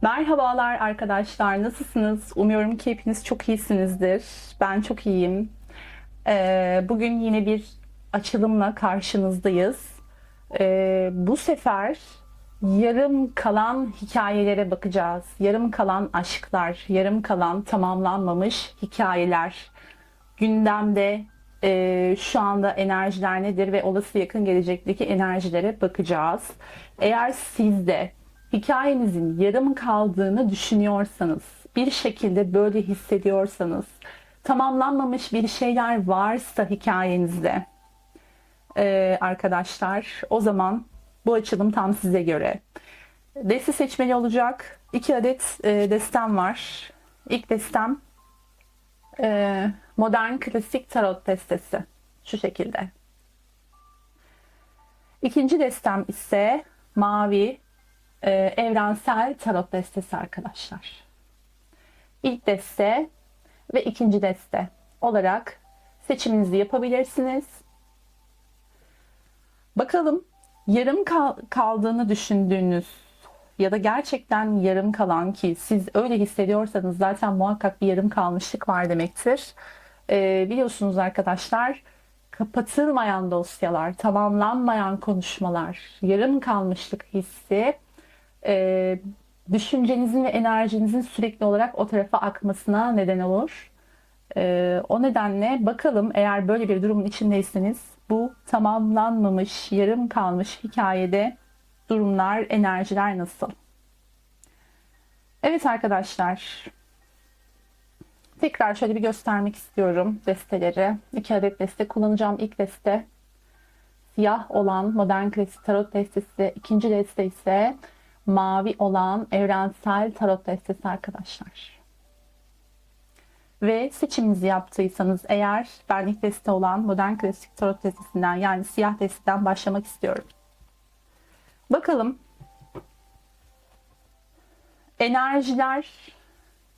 Merhabalar arkadaşlar, nasılsınız? Umuyorum ki hepiniz çok iyisinizdir. Ben çok iyiyim. Bugün yine bir açılımla karşınızdayız. Bu sefer yarım kalan hikayelere bakacağız. Yarım kalan aşklar, yarım kalan tamamlanmamış hikayeler. Gündemde şu anda enerjiler nedir ve olası yakın gelecekteki enerjilere bakacağız. Eğer siz de hikayenizin yarım kaldığını düşünüyorsanız, bir şekilde böyle hissediyorsanız, tamamlanmamış bir şeyler varsa hikayenizde arkadaşlar, o zaman bu açılım tam size göre. Deste seçmeli olacak. 2 adet destem var. İlk destem modern klasik tarot destesi. Şu şekilde. İkinci destem ise mavi evrensel tarot destesi arkadaşlar. İlk deste ve ikinci deste olarak seçiminizi yapabilirsiniz. Bakalım yarım kaldığını düşündüğünüz ya da gerçekten yarım kalan, ki siz öyle hissediyorsanız zaten muhakkak bir yarım kalmışlık var demektir. Biliyorsunuz arkadaşlar, kapatılmayan dosyalar, tamamlanmayan konuşmalar, yarım kalmışlık hissi e, düşüncenizin ve enerjinizin sürekli olarak o tarafa akmasına neden olur. O nedenle bakalım, eğer böyle bir durumun içindeyseniz bu tamamlanmamış, yarım kalmış hikayede durumlar, enerjiler nasıl? Evet arkadaşlar, tekrar şöyle bir göstermek istiyorum desteleri. 2 adet deste kullanacağım. İlk deste siyah olan modern klasik tarot destesi. İkinci deste ise mavi olan evrensel tarot destesi arkadaşlar. Ve seçiminizi yaptıysanız eğer, ben ilk deste olan modern klasik tarot destesinden, yani siyah desteden başlamak istiyorum. Bakalım enerjiler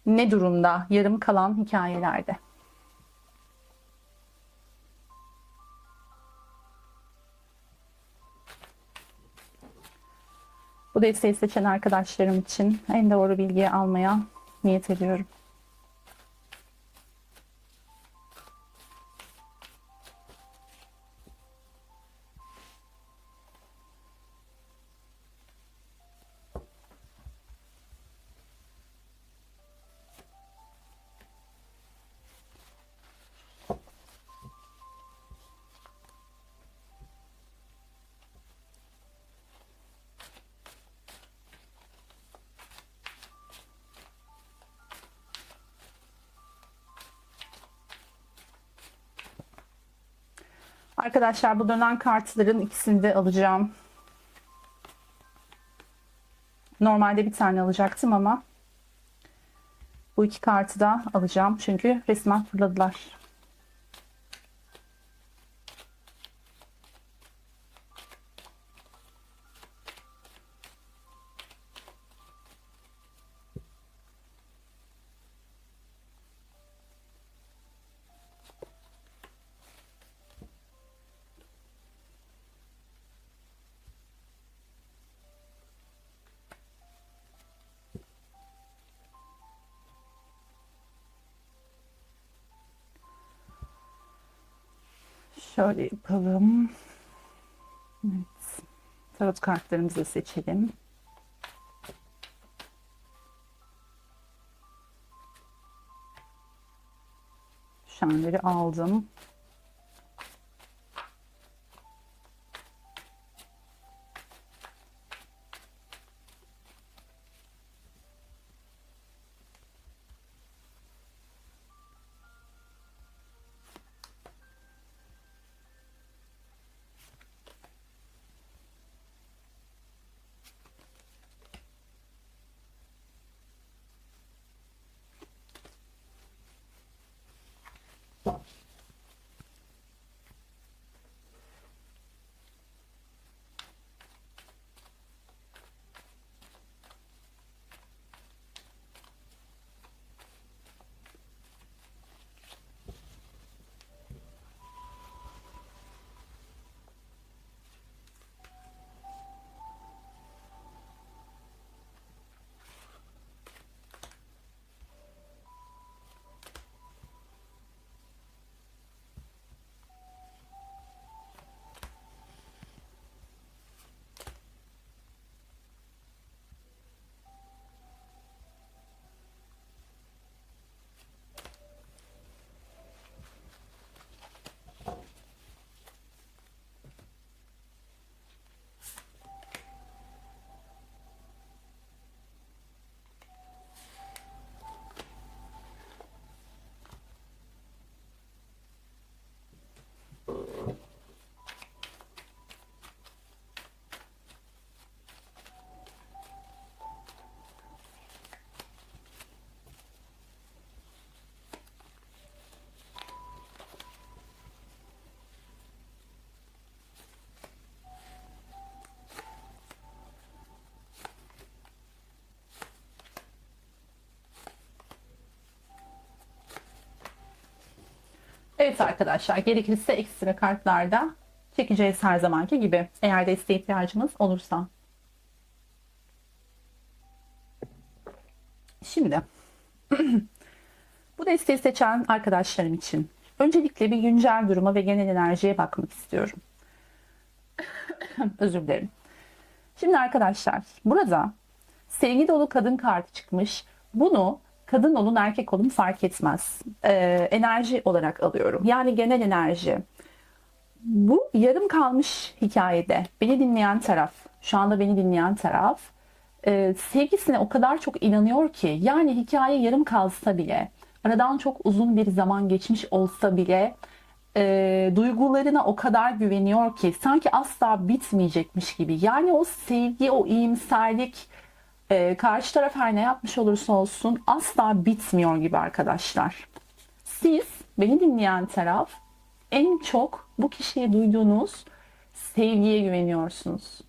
ne durumda yarım kalan hikayelerde? Bu desteği seçen arkadaşlarım için en doğru bilgiyi almaya niyet ediyorum. Arkadaşlar, bu dönen kartların ikisini de alacağım. Normalde bir tane alacaktım ama bu 2 kartı da alacağım çünkü resmen fırladılar. Şöyle yapalım. Evet. Tarot kartlarımızı seçelim. Şenleri aldım. Evet arkadaşlar, gerekirse ekstra kartlarda çekeceğiz her zamanki gibi. Eğer desteğe ihtiyacımız olursa. Şimdi bu desteği seçen arkadaşlarım için öncelikle bir güncel duruma ve genel enerjiye bakmak istiyorum. Özür dilerim. Şimdi arkadaşlar, burada sevgi dolu kadın kartı çıkmış. Bunu kadın olun erkek olun fark etmez. Enerji olarak alıyorum. Yani genel enerji. Bu yarım kalmış hikayede beni dinleyen taraf, şu anda beni dinleyen taraf sevgisine o kadar çok inanıyor ki, yani hikaye yarım kalsa bile, aradan çok uzun bir zaman geçmiş olsa bile duygularına o kadar güveniyor ki sanki asla bitmeyecekmiş gibi. Yani o sevgi, o iyimserlik, karşı taraf her ne yapmış olursa olsun asla bitmiyor gibi arkadaşlar. Siz, beni dinleyen taraf, en çok bu kişiye duyduğunuz sevgiye güveniyorsunuz.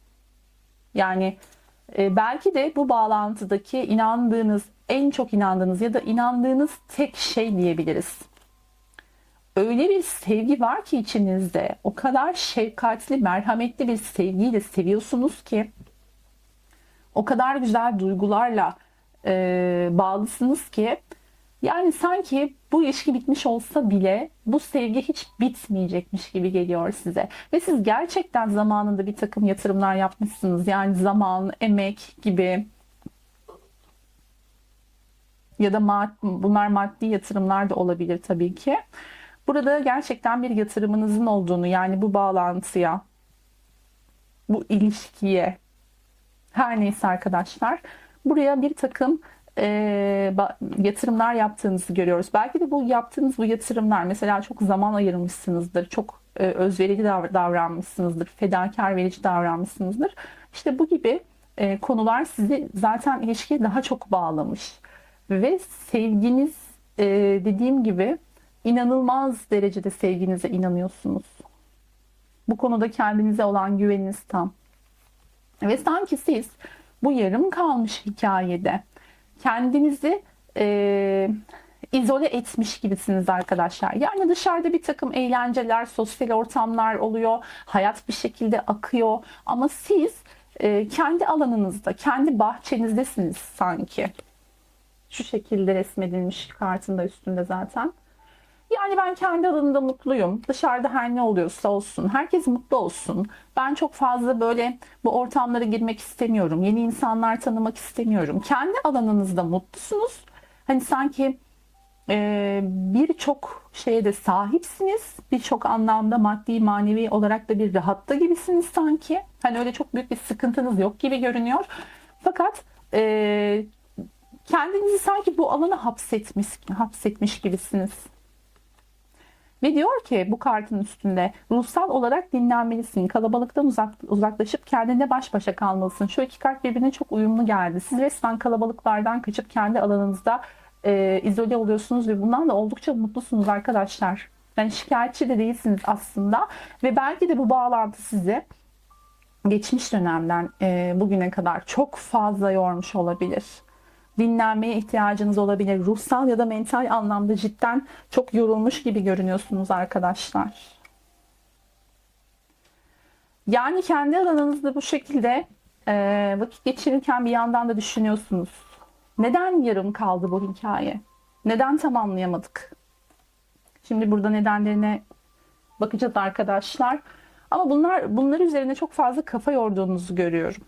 Yani belki de bu bağlantıdaki inandığınız, en çok inandığınız ya da inandığınız tek şey diyebiliriz. Öyle bir sevgi var ki içinizde, o kadar şefkatli, merhametli bir sevgiyle seviyorsunuz ki, o kadar güzel duygularla bağlısınız ki, yani sanki bu ilişki bitmiş olsa bile bu sevgi hiç bitmeyecekmiş gibi geliyor size. Ve siz gerçekten zamanında bir takım yatırımlar yapmışsınız. Yani zaman, emek gibi, ya da bunlar maddi yatırımlar da olabilir tabii ki. Burada gerçekten bir yatırımınızın olduğunu, yani bu bağlantıya, bu ilişkiye, her neyse arkadaşlar, buraya bir takım yatırımlar yaptığınızı görüyoruz. Belki de bu yaptığınız bu yatırımlar, mesela çok zaman ayırmışsınızdır, çok özverili davranmışsınızdır, fedakar verici davranmışsınızdır. İşte bu gibi konular sizi zaten ilişkiye daha çok bağlamış. Ve sevginiz, dediğim gibi, inanılmaz derecede sevginize inanıyorsunuz. Bu konuda kendinize olan güveniniz tam. Ve sanki siz bu yarım kalmış hikayede kendinizi izole etmiş gibisiniz arkadaşlar. Yani dışarıda bir takım eğlenceler, sosyal ortamlar oluyor. Hayat bir şekilde akıyor. Ama siz kendi alanınızda, kendi bahçenizdesiniz sanki. Şu şekilde resmedilmiş kartında üstünde zaten. Yani ben kendi alanımda mutluyum. Dışarıda her ne oluyorsa olsun. Herkes mutlu olsun. Ben çok fazla böyle bu ortamlara girmek istemiyorum. Yeni insanlar tanımak istemiyorum. Kendi alanınızda mutlusunuz. Hani sanki birçok şeye de sahipsiniz. Birçok anlamda maddi manevi olarak da bir rahatta gibisiniz sanki. Hani öyle çok büyük bir sıkıntınız yok gibi görünüyor. Fakat kendinizi sanki bu alana hapsetmiş gibisiniz. Ve diyor ki bu kartın üstünde, ruhsal olarak dinlenmelisin. Kalabalıktan uzaklaşıp kendine baş başa kalmalısın. Şu iki kart birbirine çok uyumlu geldi. Siz resmen kalabalıklardan kaçıp kendi alanınızda izole oluyorsunuz ve bundan da oldukça mutlusunuz arkadaşlar. Yani şikayetçi de değilsiniz aslında. Ve belki de bu bağlantı sizi geçmiş dönemden bugüne kadar çok fazla yormuş olabilir. Dinlenmeye ihtiyacınız olabilir. Ruhsal ya da mental anlamda cidden çok yorulmuş gibi görünüyorsunuz arkadaşlar. Yani kendi alanınızda bu şekilde vakit geçirirken bir yandan da düşünüyorsunuz. Neden yarım kaldı bu hikaye? Neden tamamlayamadık? Şimdi burada nedenlerine bakacağız arkadaşlar. Ama bunlar üzerine çok fazla kafa yorduğunuzu görüyorum.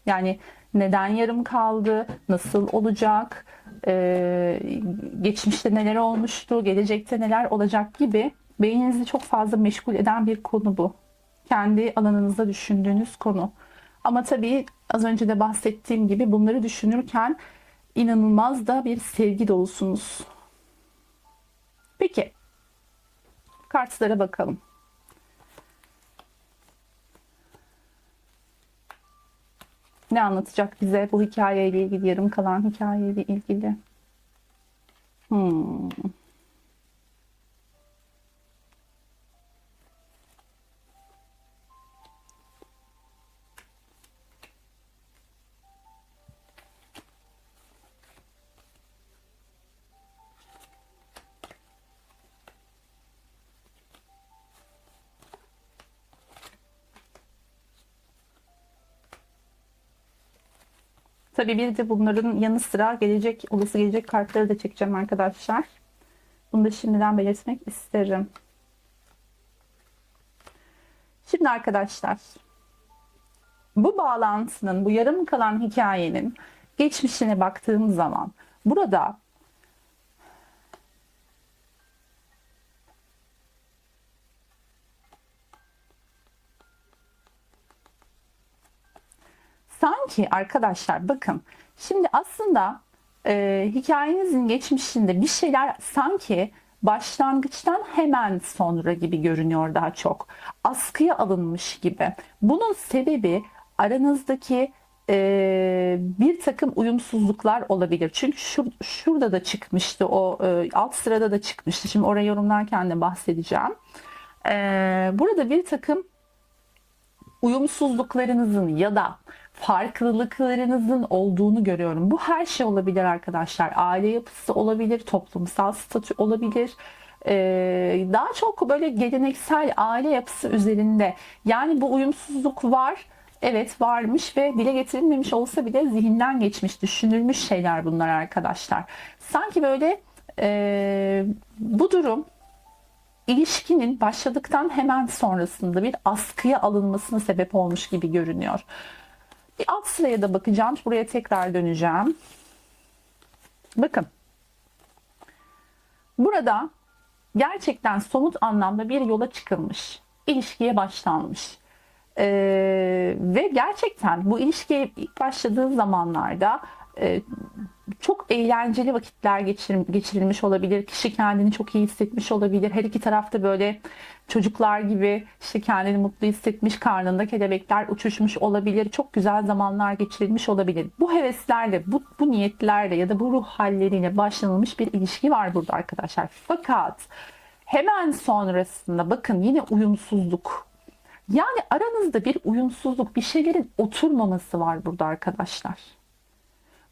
Yani neden yarım kaldı, nasıl olacak, geçmişte neler olmuştu, gelecekte neler olacak gibi beyninizi çok fazla meşgul eden bir konu bu. Kendi alanınızda düşündüğünüz konu. Ama tabii az önce de bahsettiğim gibi bunları düşünürken inanılmaz da bir sevgi dolusunuz. Peki, kartlara bakalım. Ne anlatacak bize bu hikayeyle ilgili, yarım kalan hikayeyle ilgili? Hmm. Tabii bir de bunların yanı sıra olası gelecek kartları da çekeceğim arkadaşlar. Bunu da şimdiden belirtmek isterim. Şimdi arkadaşlar, bu bağlantının, bu yarım kalan hikayenin geçmişine baktığım zaman burada sanki arkadaşlar bakın, şimdi aslında hikayenizin geçmişinde bir şeyler sanki başlangıçtan hemen sonra gibi görünüyor, daha çok askıya alınmış gibi. Bunun sebebi aranızdaki bir takım uyumsuzluklar olabilir. Çünkü şurada da çıkmıştı, o alt sırada da çıkmıştı. Şimdi orayı yorumlarken de bahsedeceğim. Burada bir takım uyumsuzluklarınızın ya da farklılıklarınızın olduğunu görüyorum. Bu her şey olabilir arkadaşlar. Aile yapısı olabilir, toplumsal statü olabilir. Daha çok böyle geleneksel aile yapısı üzerinde. Yani bu uyumsuzluk var. Evet, varmış ve dile getirilmemiş olsa bile zihinden geçmiş, düşünülmüş şeyler bunlar arkadaşlar. Sanki böyle bu durum ilişkinin başladıktan hemen sonrasında bir askıya alınmasına sebep olmuş gibi görünüyor. Bir alt sıraya da bakacağım. Buraya tekrar döneceğim. Bakın. Burada gerçekten somut anlamda bir yola çıkılmış. İlişkiye başlanmış. Ve gerçekten bu ilişkiye ilk başladığı zamanlarda çok eğlenceli vakitler geçirilmiş olabilir. Kişi kendini çok iyi hissetmiş olabilir. Her iki tarafta böyle çocuklar gibi işte kendini mutlu hissetmiş, karnında kelebekler uçuşmuş olabilir. Çok güzel zamanlar geçirilmiş olabilir. Bu heveslerle, bu niyetlerle ya da bu ruh halleriyle başlanılmış bir ilişki var burada arkadaşlar. Fakat hemen sonrasında bakın yine uyumsuzluk. Yani aranızda bir uyumsuzluk, bir şeylerin oturmaması var burada arkadaşlar.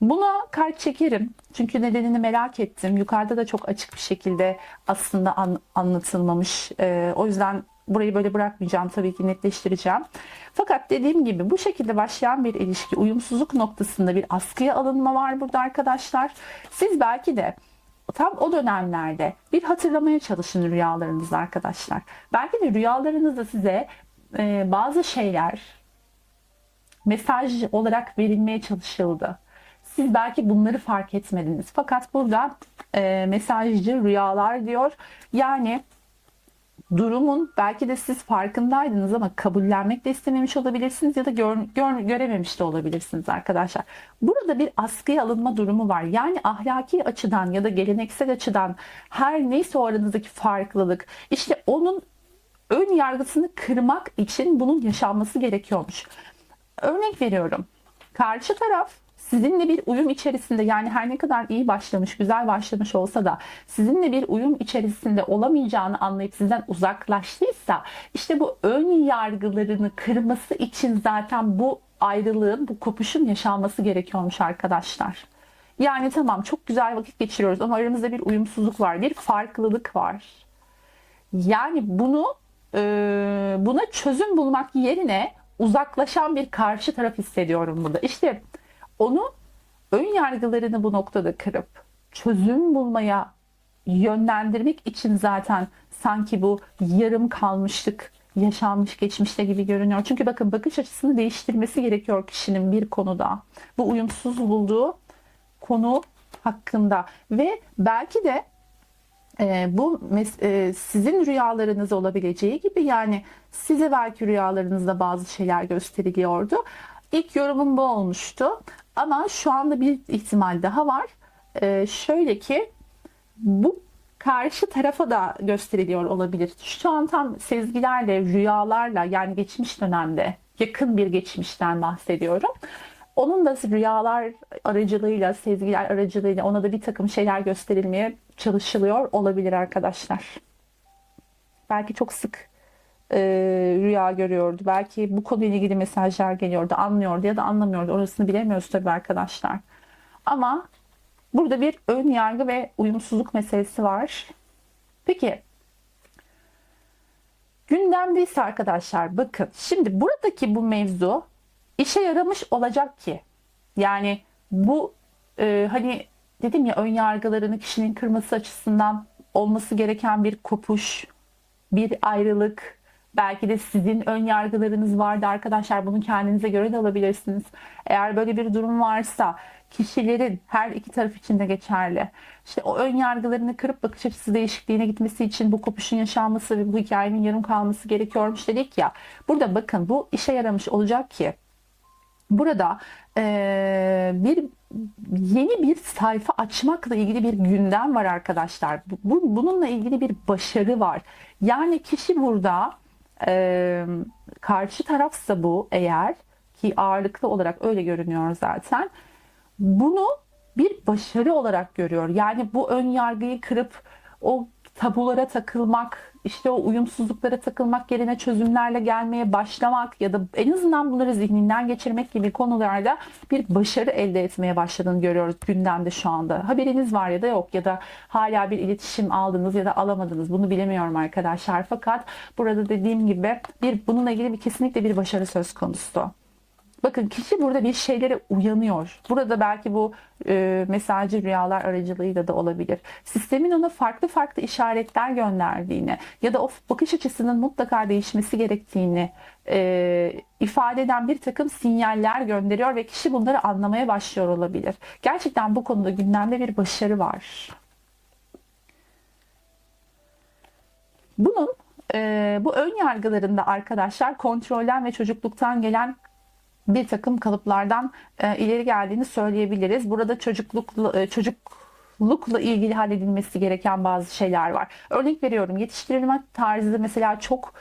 Buna kart çekerim. Çünkü nedenini merak ettim. Yukarıda da çok açık bir şekilde aslında anlatılmamış. O yüzden burayı böyle bırakmayacağım. Tabii ki netleştireceğim. Fakat dediğim gibi bu şekilde başlayan bir ilişki, uyumsuzluk noktasında bir askıya alınma var burada arkadaşlar. Siz belki de tam o dönemlerde bir hatırlamaya çalışın rüyalarınızı arkadaşlar. Belki de rüyalarınızda size bazı şeyler mesaj olarak verilmeye çalışıldı. Siz belki bunları fark etmediniz. Fakat burada mesajcı rüyalar diyor. Yani durumun belki de siz farkındaydınız ama kabullenmek de istememiş olabilirsiniz ya da görememiş de olabilirsiniz arkadaşlar. Burada bir askıya alınma durumu var. Yani ahlaki açıdan ya da geleneksel açıdan her neyse o aranızdaki farklılık, işte onun ön yargısını kırmak için bunun yaşanması gerekiyormuş. Örnek veriyorum. Karşı taraf sizinle bir uyum içerisinde, yani her ne kadar iyi başlamış, güzel başlamış olsa da sizinle bir uyum içerisinde olamayacağını anlayıp sizden uzaklaştıysa, işte bu ön yargılarını kırması için zaten bu ayrılığın, bu kopuşun yaşanması gerekiyormuş arkadaşlar. Yani tamam, çok güzel vakit geçiriyoruz ama aramızda bir uyumsuzluk var, bir farklılık var. Yani buna çözüm bulmak yerine uzaklaşan bir karşı taraf hissediyorum burada. İşte onu, ön yargılarını bu noktada kırıp çözüm bulmaya yönlendirmek için zaten sanki bu yarım kalmışlık yaşanmış geçmişte gibi görünüyor. Çünkü bakın, bakış açısını değiştirmesi gerekiyor kişinin bir konuda. Bu uyumsuz bulduğu konu hakkında ve belki de sizin rüyalarınız olabileceği gibi, yani size belki rüyalarınızda bazı şeyler gösteriliyordu. İlk yorumum bu olmuştu. Ama şu anda bir ihtimal daha var. Şöyle ki, bu karşı tarafa da gösteriliyor olabilir. Şu an tam sezgilerle, rüyalarla, yani geçmiş dönemde, yakın bir geçmişten bahsediyorum. Onun da rüyalar aracılığıyla, sezgiler aracılığıyla ona da bir takım şeyler gösterilmeye çalışılıyor olabilir arkadaşlar. Belki çok sık rüya görüyordu. Belki bu konuyla ilgili mesajlar geliyordu, anlıyordu ya da anlamıyordu. Orasını bilemiyoruz tabii arkadaşlar. Ama burada bir ön yargı ve uyumsuzluk meselesi var. Peki, gündemdeyse arkadaşlar, bakın şimdi buradaki bu mevzu işe yaramış olacak ki, yani Bu hani dedim ya, ön yargılarını kişinin kırması açısından olması gereken bir kopuş, bir ayrılık. Belki de sizin ön yargılarınız vardı arkadaşlar. Bunu kendinize göre de alabilirsiniz. Eğer böyle bir durum varsa, kişilerin her iki taraf için de geçerli. İşte o ön yargılarını kırıp bakış açısı değişikliğine gitmesi için bu kopuşun yaşanması ve bu hikayenin yarım kalması gerekiyormuş dedik ya. Burada bakın, bu işe yaramış olacak ki burada bir yeni bir sayfa açmakla ilgili bir gündem var arkadaşlar. Bununla ilgili bir başarı var. Yani kişi burada karşı tarafsa bu, eğer ki ağırlıklı olarak öyle görünüyor zaten, bunu bir başarı olarak görüyor. Yani bu ön yargıyı kırıp o tabulara takılmak, işte o uyumsuzluklara takılmak yerine çözümlerle gelmeye başlamak ya da en azından bunları zihninden geçirmek gibi konularda bir başarı elde etmeye başladığını görüyoruz gündemde şu anda. Haberiniz var ya da yok, ya da hala bir iletişim aldınız ya da alamadınız, bunu bilemiyorum arkadaşlar. Fakat burada dediğim gibi bununla ilgili kesinlikle bir başarı söz konusu. Bakın, kişi burada bir şeylere uyanıyor. Burada belki bu mesajcı rüyalar aracılığıyla da olabilir. Sistemin ona farklı farklı işaretler gönderdiğini ya da o bakış açısının mutlaka değişmesi gerektiğini ifade eden bir takım sinyaller gönderiyor ve kişi bunları anlamaya başlıyor olabilir. Gerçekten bu konuda gündemde bir başarı var. Bunun bu ön yargılarında arkadaşlar kontrolden ve çocukluktan gelen bir takım kalıplardan ileri geldiğini söyleyebiliriz. Burada çocuklukla ilgili halledilmesi gereken bazı şeyler var. Örnek veriyorum, yetiştirilme tarzı mesela çok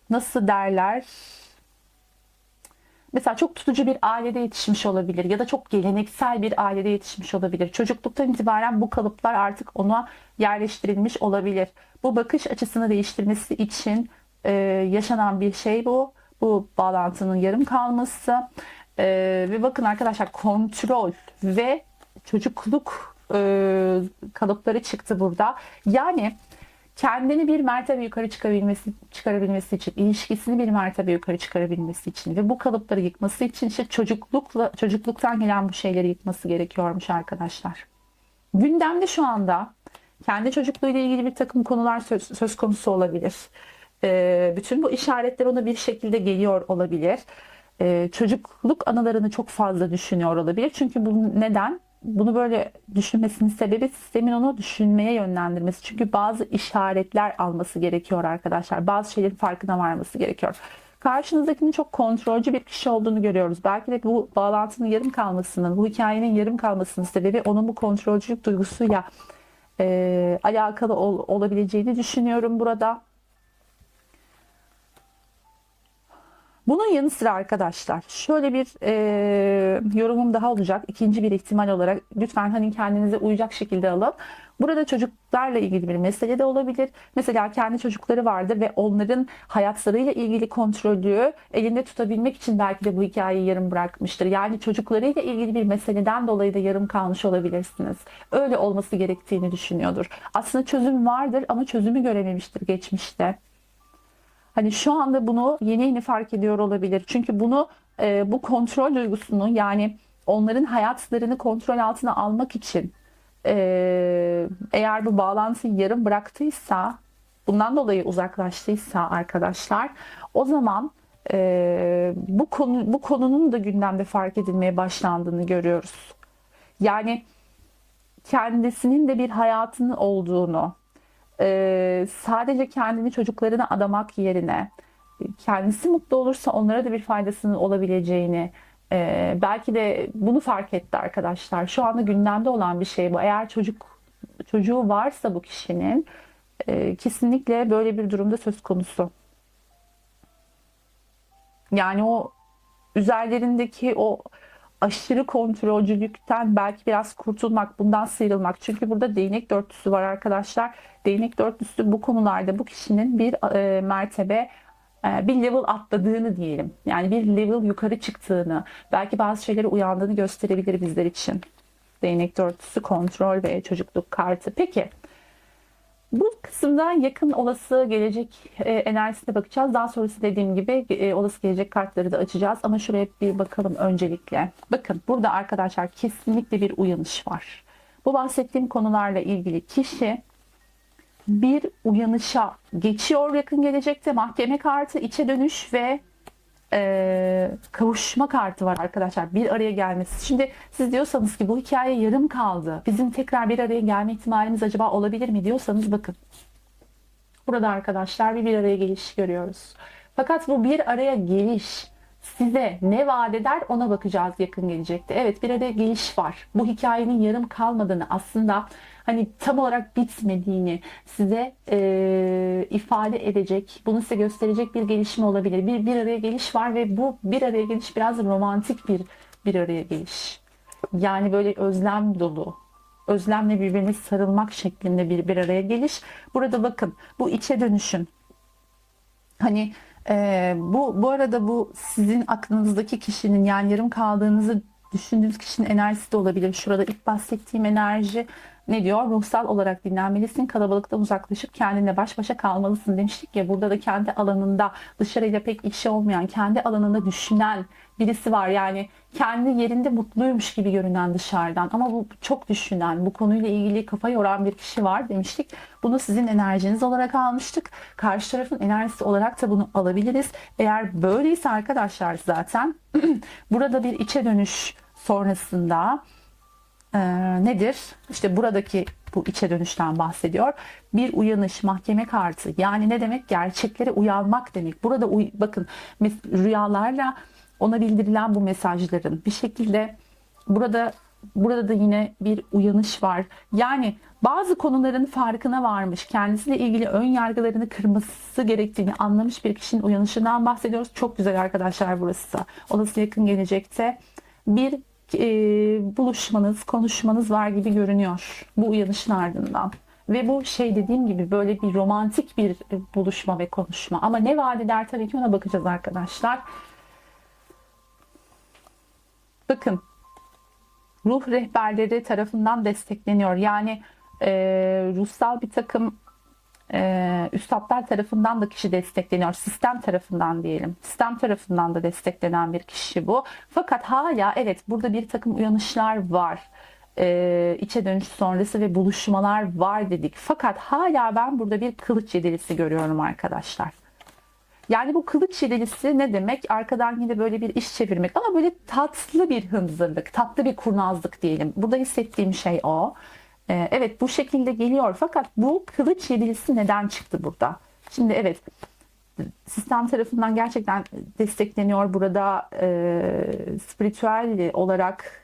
nasıl derler? Mesela çok tutucu bir ailede yetişmiş olabilir ya da çok geleneksel bir ailede yetişmiş olabilir. Çocukluktan itibaren bu kalıplar artık ona yerleştirilmiş olabilir. Bu bakış açısını değiştirmesi için yaşanan bir şey bu. Bu bağlantının yarım kalması. Ve bakın arkadaşlar, kontrol ve çocukluk kalıpları çıktı burada. Yani kendini bir mertebe yukarı çıkarabilmesi için, ilişkisini bir mertebe yukarı çıkarabilmesi için ve bu kalıpları yıkması için işte çocukluktan gelen bu şeyleri yıkması gerekiyormuş arkadaşlar. Gündemde şu anda kendi çocukluğuyla ilgili bir takım konular söz konusu olabilir. Bütün bu işaretler ona bir şekilde geliyor olabilir. Çocukluk anılarını çok fazla düşünüyor olabilir. Çünkü neden? Bunu böyle düşünmesinin sebebi sistemin onu düşünmeye yönlendirmesi. Çünkü bazı işaretler alması gerekiyor arkadaşlar. Bazı şeylerin farkına varması gerekiyor. Karşınızdakinin çok kontrolcü bir kişi olduğunu görüyoruz. Belki de bu bağlantının yarım kalmasının, bu hikayenin yarım kalmasının sebebi onun bu kontrolcülük duygusuyla alakalı olabileceğini düşünüyorum burada. Bunun yanı sıra arkadaşlar şöyle bir yorumum daha olacak. İkinci bir ihtimal olarak lütfen hani kendinize uyacak şekilde alın. Burada çocuklarla ilgili bir mesele de olabilir. Mesela kendi çocukları vardır ve onların hayatlarıyla ilgili kontrolü elinde tutabilmek için belki de bu hikayeyi yarım bırakmıştır. Yani çocuklarıyla ilgili bir meseleden dolayı da yarım kalmış olabilirsiniz. Öyle olması gerektiğini düşünüyordur. Aslında çözüm vardır ama çözümü görememiştir geçmişte. Hani şu anda bunu yeni fark ediyor olabilir. Çünkü bu kontrol duygusunu, yani onların hayatlarını kontrol altına almak için eğer bu bağlantıyı yarım bıraktıysa, bundan dolayı uzaklaştıysa arkadaşlar, o zaman bu konunun da gündemde fark edilmeye başlandığını görüyoruz. Yani kendisinin de bir hayatının olduğunu, sadece kendini çocuklarına adamak yerine kendisi mutlu olursa onlara da bir faydasının olabileceğini, belki de bunu fark etti arkadaşlar. Şu anda gündemde olan bir şey bu. Eğer çocuğu varsa bu kişinin kesinlikle böyle bir durumda söz konusu. Yani o üzerlerindeki o aşırı kontrolcülükten belki biraz kurtulmak, bundan sıyrılmak. Çünkü burada değnek dörtlüsü var arkadaşlar. Değnek dörtlüsü bu konularda bu kişinin bir mertebe, bir level atladığını diyelim. Yani bir level yukarı çıktığını, belki bazı şeylere uyandığını gösterebilir bizler için. Değnek dörtlüsü, kontrol ve çocukluk kartı. Peki bu kısımda yakın olası gelecek enerjisine bakacağız. Daha sonrası dediğim gibi olası gelecek kartları da açacağız. Ama şuraya bir bakalım öncelikle. Bakın burada arkadaşlar kesinlikle bir uyanış var. Bu bahsettiğim konularla ilgili kişi bir uyanışa geçiyor yakın gelecekte. Mahkeme kartı, içe dönüş ve kavuşma kartı var arkadaşlar. Bir araya gelmesi. Şimdi siz diyorsanız ki bu hikaye yarım kaldı. Bizim tekrar bir araya gelme ihtimalimiz acaba olabilir mi diyorsanız bakın. Burada arkadaşlar bir araya geliş görüyoruz. Fakat bu bir araya geliş size ne vaat eder ona bakacağız yakın gelecekte. Evet, bir araya geliş var. Bu hikayenin yarım kalmadığını, aslında hani tam olarak bitmediğini size ifade edecek, bunu size gösterecek bir gelişme olabilir. Bir araya geliş var ve bu bir araya geliş biraz romantik bir araya geliş. Yani böyle özlem dolu, özlemle birbirine sarılmak şeklinde bir araya geliş. Burada bakın bu içe dönüşün. Hani bu arada bu sizin aklınızdaki kişinin, yani yarım kaldığınızı düşündüğünüz kişinin enerjisi de olabilir. Şurada ilk bahsettiğim enerji ne diyor? Ruhsal olarak dinlenmelisin, kalabalıktan uzaklaşıp kendinle baş başa kalmalısın demiştik ya. Burada da kendi alanında, dışarıyla pek işi olmayan, kendi alanında düşünen birisi var. Yani kendi yerinde mutluymuş gibi görünen dışarıdan ama bu çok düşünen, bu konuyla ilgili kafa yoran bir kişi var demiştik. Bunu sizin enerjiniz olarak almıştık. Karşı tarafın enerjisi olarak da bunu alabiliriz. Eğer böyleyse arkadaşlar zaten burada bir içe dönüş sonrasında nedir? İşte buradaki bu içe dönüşten bahsediyor. Bir uyanış, mahkeme kartı. Yani ne demek? Gerçeklere uyanmak demek. Burada bakın rüyalarla ona bildirilen bu mesajların bir şekilde burada da yine bir uyanış var. Yani bazı konuların farkına varmış, kendisiyle ilgili ön yargılarını kırması gerektiğini anlamış bir kişinin uyanışından bahsediyoruz. Çok güzel arkadaşlar burası. Olası yakın gelecekte bir buluşmanız, konuşmanız var gibi görünüyor bu uyanışın ardından. Ve bu dediğim gibi böyle bir romantik bir buluşma ve konuşma. Ama ne vaat eder tabii ki ona bakacağız arkadaşlar. Bakın, ruh rehberleri tarafından destekleniyor. Yani ruhsal bir takım üstadlar tarafından da kişi destekleniyor. Sistem tarafından diyelim. Sistem tarafından da desteklenen bir kişi bu. Fakat hala evet burada bir takım uyanışlar var. İçe dönüş sonrası ve buluşmalar var dedik. Fakat hala ben burada bir kılıç yedilisi görüyorum arkadaşlar. Yani bu kılıç yedilisi ne demek? Arkadan yine böyle bir iş çevirmek ama böyle tatlı bir hınzırlık, tatlı bir kurnazlık diyelim. Burada hissettiğim şey o. Evet, bu şekilde geliyor fakat bu kılıç yedilisi neden çıktı burada? Şimdi evet, sistem tarafından gerçekten destekleniyor. Burada spiritüel olarak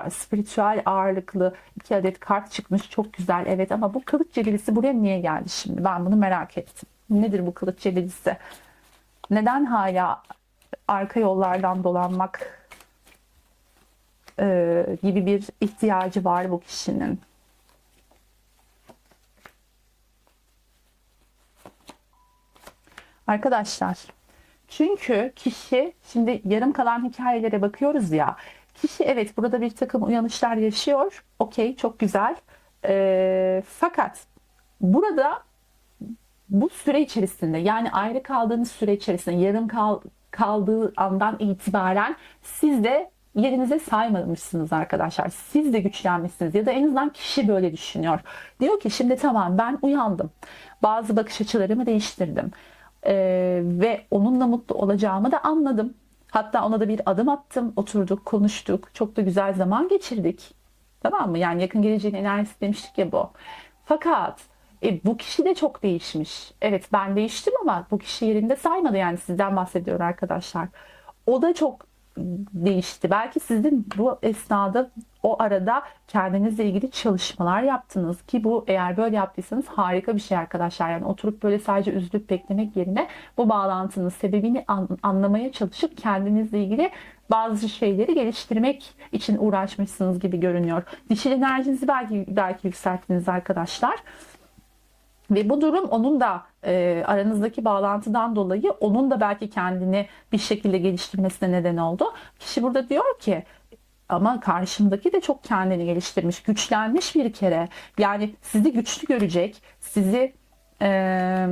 spiritüel ağırlıklı 2 adet kart çıkmış. Çok güzel evet, ama bu kılıç yedilisi buraya niye geldi şimdi? Ben bunu merak ettim. Nedir bu kılıç yedilisi? Neden hala arka yollardan dolanmak gibi bir ihtiyacı var bu kişinin? Arkadaşlar, çünkü kişi, şimdi yarım kalan hikayelere bakıyoruz ya, kişi evet burada bir takım uyanışlar yaşıyor. Okey, çok güzel. Fakat burada bu süre içerisinde, yani ayrı kaldığınız süre içerisinde, kaldığı andan itibaren siz de yerinize saymamışsınız arkadaşlar. Siz de güçlenmişsiniz ya da en azından kişi böyle düşünüyor. Diyor ki şimdi tamam, ben uyandım. Bazı bakış açılarımı değiştirdim. Ve onunla mutlu olacağımı da anladım. Hatta ona da bir adım attım. Oturduk, konuştuk. Çok da güzel zaman geçirdik. Tamam mı? Yani yakın geleceğin enerjisi demiştik ya bu. Fakat bu kişi de çok değişmiş. Evet, ben değiştim ama bu kişi yerinde saymadı. Yani sizden bahsediyor arkadaşlar. O da çok değişti. Belki sizin bu esnada, o arada kendinizle ilgili çalışmalar yaptınız ki bu, eğer böyle yaptıysanız harika bir şey arkadaşlar. Yani oturup böyle sadece üzülüp beklemek yerine bu bağlantının sebebini anlamaya çalışıp kendinizle ilgili bazı şeyleri geliştirmek için uğraşmışsınız gibi görünüyor. Dişil enerjinizi belki yükselttiniz arkadaşlar. Ve bu durum onun da aranızdaki bağlantıdan dolayı onun da belki kendini bir şekilde geliştirmesine neden oldu. Kişi burada diyor ki ama karşımdaki de çok kendini geliştirmiş, güçlenmiş bir kere. Yani sizi güçlü görecek, sizi Ee,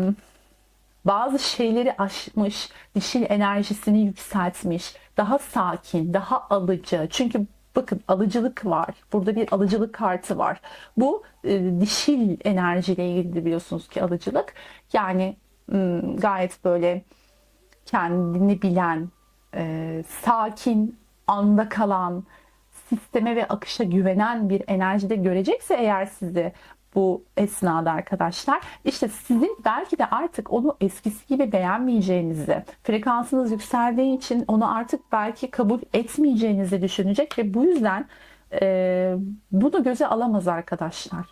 Bazı şeyleri aşmış, dişil enerjisini yükseltmiş, daha sakin, daha alıcı. Çünkü bakın alıcılık var. Burada bir alıcılık kartı var. Bu dişil enerjiyle ilgili biliyorsunuz ki alıcılık. Yani gayet böyle kendini bilen, sakin, anda kalan, sisteme ve akışa güvenen bir enerjide görecekse eğer sizi bu esnada arkadaşlar, işte sizin belki de artık onu eskisi gibi beğenmeyeceğinizi, frekansınız yükseldiği için onu artık belki kabul etmeyeceğinizi düşünecek ve bu yüzden bunu göze alamaz arkadaşlar.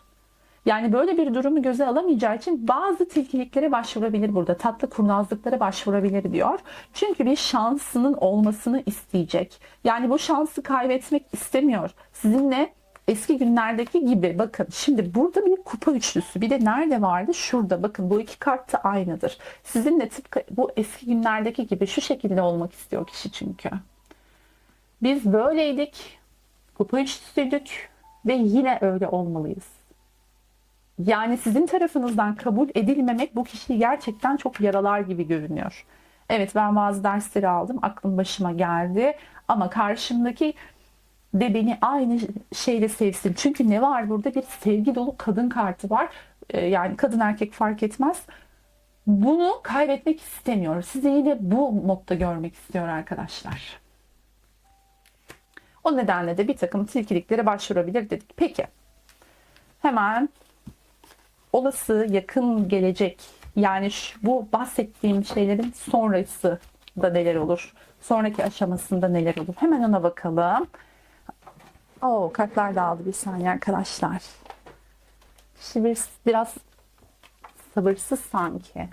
Yani böyle bir durumu göze alamayacağı için bazı tilkiliklere başvurabilir burada. Tatlı kurnazlıklara başvurabilir diyor. Çünkü bir şansının olmasını isteyecek. Yani bu şansı kaybetmek istemiyor. Sizinle eski günlerdeki gibi bakın şimdi burada bir kupa üçlüsü bir de nerede vardı? Şurada bakın bu iki kart da aynıdır. Sizinle tıpkı bu eski günlerdeki gibi şu şekilde olmak istiyor kişi çünkü. Biz böyleydik, kupa üçlüsüydük ve yine öyle olmalıyız. Yani sizin tarafınızdan kabul edilmemek bu kişiyi gerçekten çok yaralar gibi görünüyor. Evet ben bazı dersleri aldım, aklım başıma geldi ama karşımdaki de beni aynı şeyle sevsin. Çünkü ne var burada? Bir sevgi dolu kadın kartı var. Yani kadın erkek fark etmez. Bunu kaybetmek istemiyor. Sizi yine bu modda görmek istiyor arkadaşlar. O nedenle de bir takım tilkiliklere başvurabilir dedik. Peki. Hemen olası yakın gelecek yani bu bahsettiğim şeylerin sonrası da neler olur? Sonraki aşamasında neler olur? Hemen ona bakalım. Oo, kartlar dağıldı bir saniye arkadaşlar. Şimdi biraz sabırsız sanki.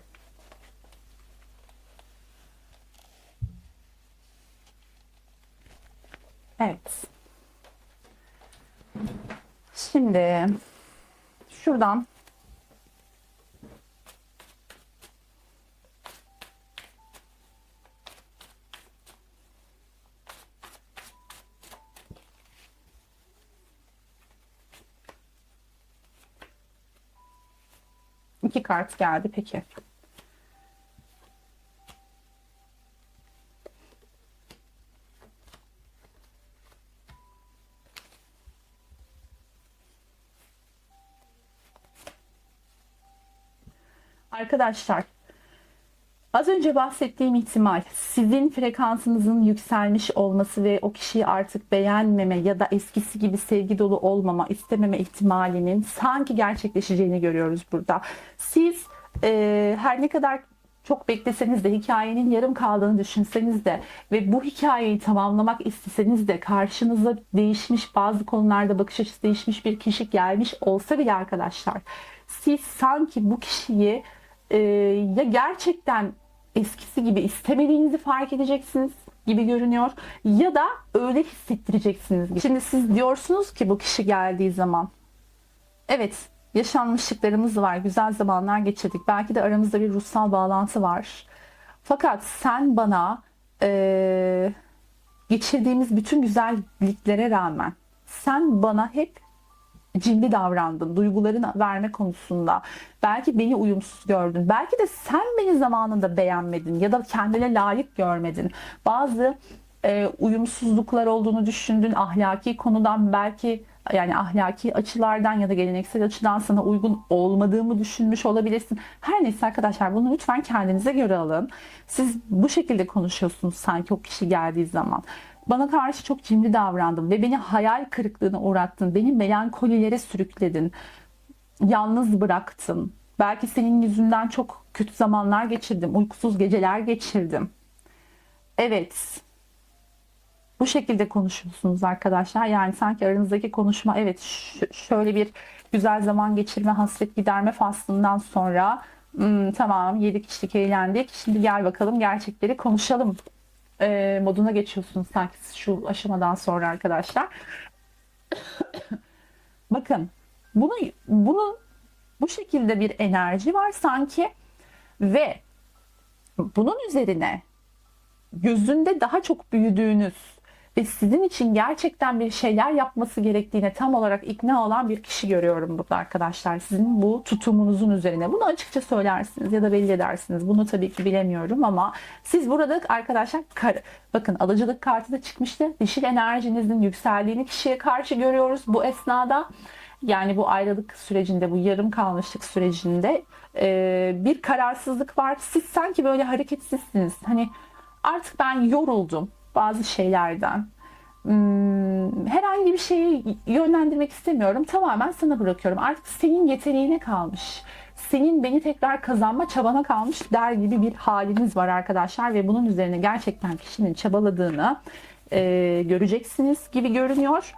Evet. Şimdi şuradan iki kart geldi peki. Arkadaşlar az önce bahsettiğim ihtimal sizin frekansınızın yükselmiş olması ve o kişiyi artık beğenmeme ya da eskisi gibi sevgi dolu olmama, istememe ihtimalinin sanki gerçekleşeceğini görüyoruz burada. Siz her ne kadar çok bekleseniz de hikayenin yarım kaldığını düşünseniz de ve bu hikayeyi tamamlamak isteseniz de karşınıza değişmiş bazı konularda bakış açısı değişmiş bir kişi gelmiş olsa bile arkadaşlar siz sanki bu kişiyi ya gerçekten eskisi gibi istemediğinizi fark edeceksiniz gibi görünüyor ya da öyle hissettireceksiniz gibi. Şimdi siz diyorsunuz ki bu kişi geldiği zaman evet yaşanmışlıklarımız var, güzel zamanlar geçirdik. Belki de aramızda bir ruhsal bağlantı var. Fakat sen bana geçirdiğimiz bütün güzelliklere rağmen sen bana hep cimri davrandın, duygularını verme konusunda. Belki beni uyumsuz gördün. Belki de sen beni zamanında beğenmedin ya da kendine layık görmedin. Bazı uyumsuzluklar olduğunu düşündün. Ahlaki konudan belki yani ahlaki açılardan ya da geleneksel açıdan sana uygun olmadığımı düşünmüş olabilirsin. Her neyse arkadaşlar bunu lütfen kendinize göre alın. Siz bu şekilde konuşuyorsunuz sanki o kişi geldiği zaman. Bana karşı çok cimri davrandın ve beni hayal kırıklığına uğrattın. Beni melankolilere sürükledin. Yalnız bıraktın. Belki senin yüzünden çok kötü zamanlar geçirdim. Uykusuz geceler geçirdim. Evet. Bu şekilde konuşuyorsunuz arkadaşlar. Yani sanki aranızdaki konuşma evet şöyle bir güzel zaman geçirme, hasret giderme faslından sonra tamam yedik içtik eğlendik. Şimdi gel bakalım gerçekleri konuşalım moduna geçiyorsunuz sanki şu aşamadan sonra arkadaşlar. Bakın bunu bu şekilde bir enerji var sanki ve bunun üzerine gözünde daha çok büyüdüğünüz ve sizin için gerçekten bir şeyler yapması gerektiğine tam olarak ikna olan bir kişi görüyorum burada arkadaşlar. Sizin bu tutumunuzun üzerine. Bunu açıkça söylersiniz ya da belli edersiniz. Bunu tabii ki bilemiyorum ama siz burada arkadaşlar bakın alıcılık kartı da çıkmıştı. Dişil enerjinizin yükseldiğini kişiye karşı görüyoruz bu esnada. Yani bu ayrılık sürecinde, bu yarım kalmışlık sürecinde bir kararsızlık var. Siz sanki böyle hareketsizsiniz. Hani artık ben yoruldum bazı şeylerden. Herhangi bir şeyi yönlendirmek istemiyorum. Tamamen sana bırakıyorum. Artık senin yeteneğine kalmış. Senin beni tekrar kazanma çabana kalmış der gibi bir haliniz var arkadaşlar. Ve bunun üzerine gerçekten kişinin çabaladığını göreceksiniz gibi görünüyor.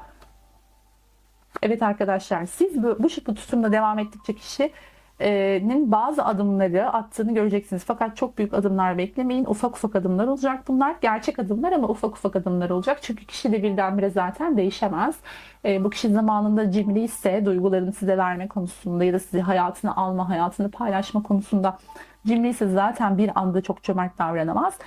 Evet arkadaşlar, siz bu tutumda devam ettikçe kişinin bazı adımları attığını göreceksiniz. Fakat çok büyük adımlar beklemeyin. Ufak ufak adımlar olacak bunlar. Gerçek adımlar ama ufak ufak adımlar olacak. Çünkü kişi de birdenbire zaten değişemez. Bu kişi zamanında cimri ise duygularını size verme konusunda ya da sizi hayatına alma, hayatını paylaşma konusunda cimri ise zaten bir anda çok cömert davranamaz.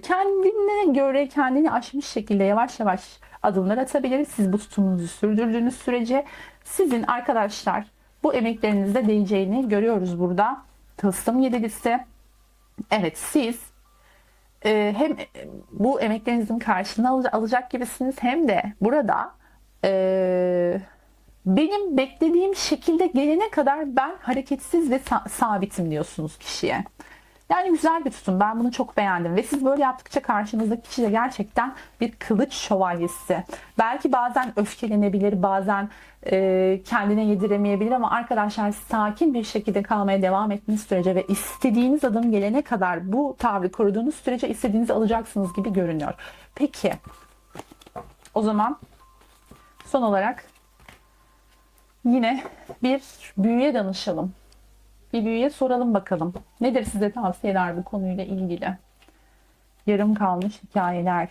Kendine göre kendini aşmış şekilde yavaş yavaş adımlar atabilir. Siz bu tutumunuzu sürdürdüğünüz sürece sizin arkadaşlar bu emeklerinizde değeceğini görüyoruz burada. Tılsım yedilisi. Evet, siz hem bu emeklerinizin karşılığını alacak gibisiniz hem de burada benim beklediğim şekilde gelene kadar ben hareketsiz ve sabitim diyorsunuz kişiye. Yani güzel bir tutum. Ben bunu çok beğendim. Ve siz böyle yaptıkça karşınızdaki kişi de gerçekten bir kılıç şövalyesi. Belki bazen öfkelenebilir, bazen kendine yediremeyebilir ama arkadaşlar sakin bir şekilde kalmaya devam ettiğiniz sürece ve istediğiniz adım gelene kadar bu tavrı koruduğunuz sürece istediğinizi alacaksınız gibi görünüyor. Peki, o zaman son olarak yine bir büyüye danışalım. Bir büyüye soralım bakalım. Nedir size tavsiyeler bu konuyla ilgili? Yarım kalmış hikayeler.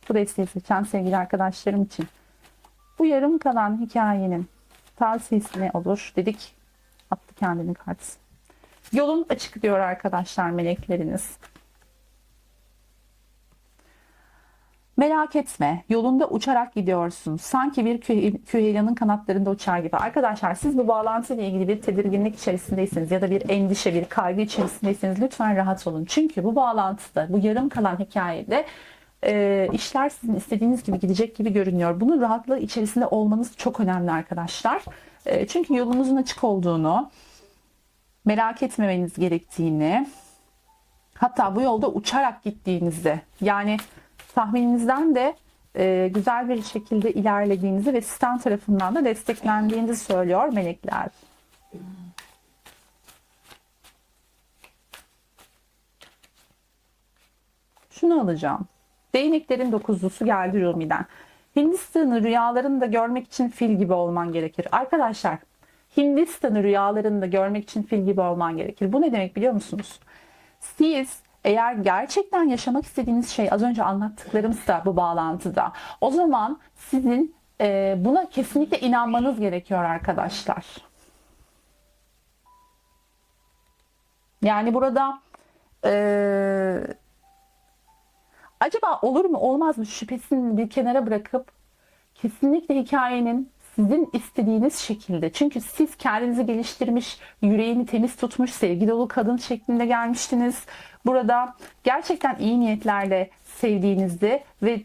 Bu desteği seçen sevgili arkadaşlarım için. Bu yarım kalan hikayenin tavsiyesi ne olur? Dedik. Attı kendini kart. Yolun açık diyor arkadaşlar melekleriniz. Merak etme, yolunda uçarak gidiyorsun. Sanki bir küheylanın kanatlarında uçar gibi. Arkadaşlar siz bu bağlantıyla ilgili bir tedirginlik içerisindeyseniz ya da bir endişe, bir kaygı içerisindeyseniz lütfen rahat olun. Çünkü bu bağlantıda, bu yarım kalan hikayede işler sizin istediğiniz gibi gidecek gibi görünüyor. Bunun rahatlığı içerisinde olmanız çok önemli arkadaşlar. Çünkü yolunuzun açık olduğunu, merak etmemeniz gerektiğini, hatta bu yolda uçarak gittiğinizi, yani tahmininizden de güzel bir şekilde ilerlediğinizi ve sistem tarafından da desteklendiğinizi söylüyor melekler. Şunu alacağım. Değneklerin dokuzlusu geldi Rumi'den. Hindistan'ı rüyalarında görmek için fil gibi olman gerekir. Arkadaşlar, Hindistan'ı rüyalarında görmek için fil gibi olman gerekir. Bu ne demek biliyor musunuz? Siz eğer gerçekten yaşamak istediğiniz şey az önce anlattıklarımız da bu bağlantıda. O zaman sizin buna kesinlikle inanmanız gerekiyor arkadaşlar. Yani burada acaba olur mu olmaz mı şüphesini bir kenara bırakıp kesinlikle hikayenin sizin istediğiniz şekilde. Çünkü siz kendinizi geliştirmiş, yüreğini temiz tutmuş, sevgi dolu kadın şeklinde gelmiştiniz. Burada gerçekten iyi niyetlerle sevdiğinizi ve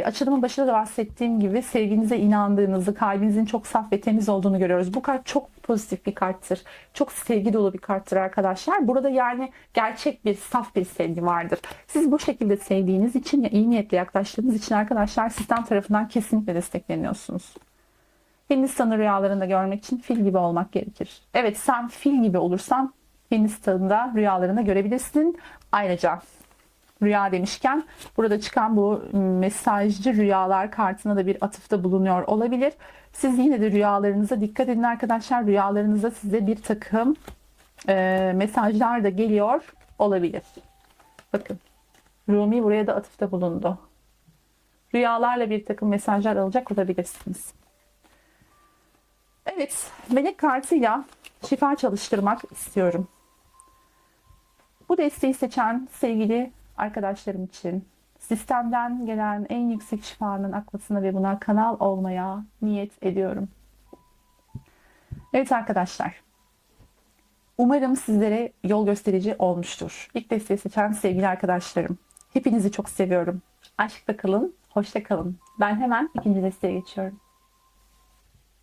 açılımın başında da bahsettiğim gibi sevginize inandığınızı, kalbinizin çok saf ve temiz olduğunu görüyoruz. Bu kart çok pozitif bir karttır. Çok sevgi dolu bir karttır arkadaşlar. Burada yani gerçek bir, saf bir sevgi vardır. Siz bu şekilde sevdiğiniz için ya iyi niyetle yaklaştığınız için arkadaşlar sistem tarafından kesinlikle destekleniyorsunuz. Hindistan'ı rüyalarında görmek için fil gibi olmak gerekir. Evet, sen fil gibi olursan Hindistan'da rüyalarında görebilirsin. Ayrıca rüya demişken burada çıkan bu mesajcı rüyalar kartına da bir atıfta bulunuyor olabilir. Siz yine de rüyalarınıza dikkat edin arkadaşlar. Rüyalarınızda size bir takım mesajlar da geliyor olabilir. Bakın, Rumi buraya da atıfta bulundu. Rüyalarla bir takım mesajlar alacak olabilirsiniz. Evet, melek kartıyla şifa çalıştırmak istiyorum. Bu desteği seçen sevgili arkadaşlarım için, Sistemden gelen en yüksek şifanın akmasına ve buna kanal olmaya niyet ediyorum. Evet arkadaşlar. Umarım sizlere yol gösterici olmuştur. İlk desteği seçen sevgili arkadaşlarım. Hepinizi çok seviyorum. Aşkla kalın, hoşça kalın. Ben hemen ikinci desteğe geçiyorum.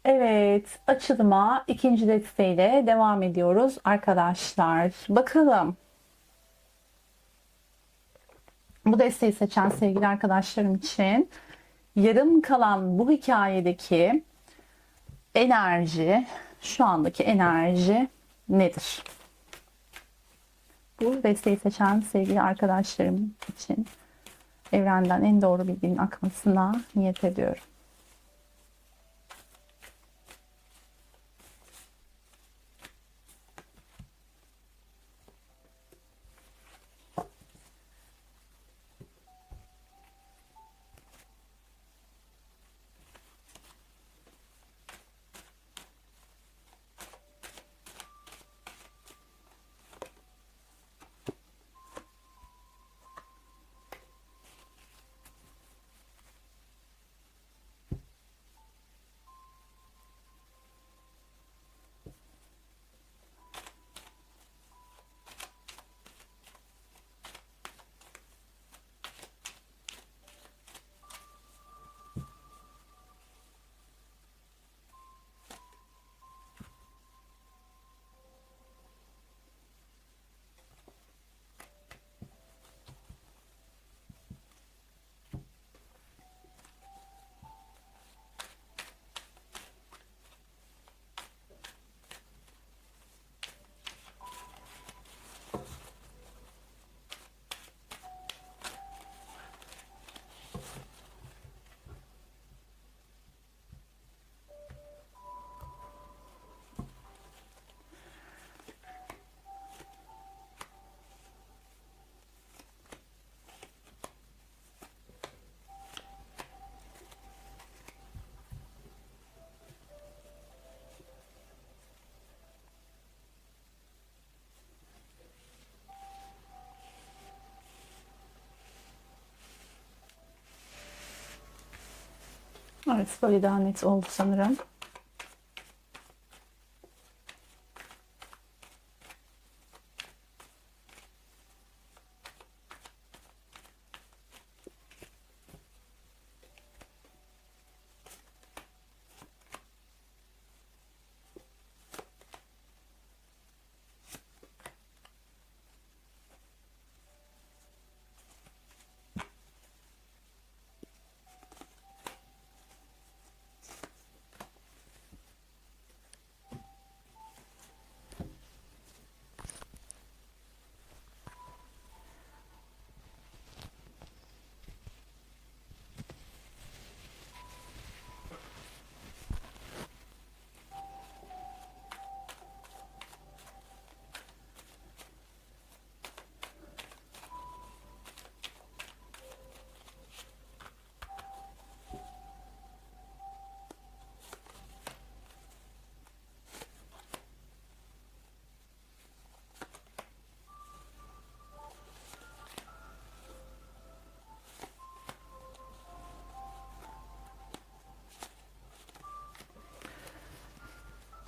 Evet, açılıma ikinci desteğiyle devam ediyoruz arkadaşlar. Bakalım. Bu desteği seçen sevgili arkadaşlarım için yarım kalan bu hikayedeki enerji, şu andaki enerji nedir? Bu desteği seçen sevgili arkadaşlarım için evrenden en doğru bilginin akmasına niyet ediyorum. Evet, böyle daha net oldu sanırım.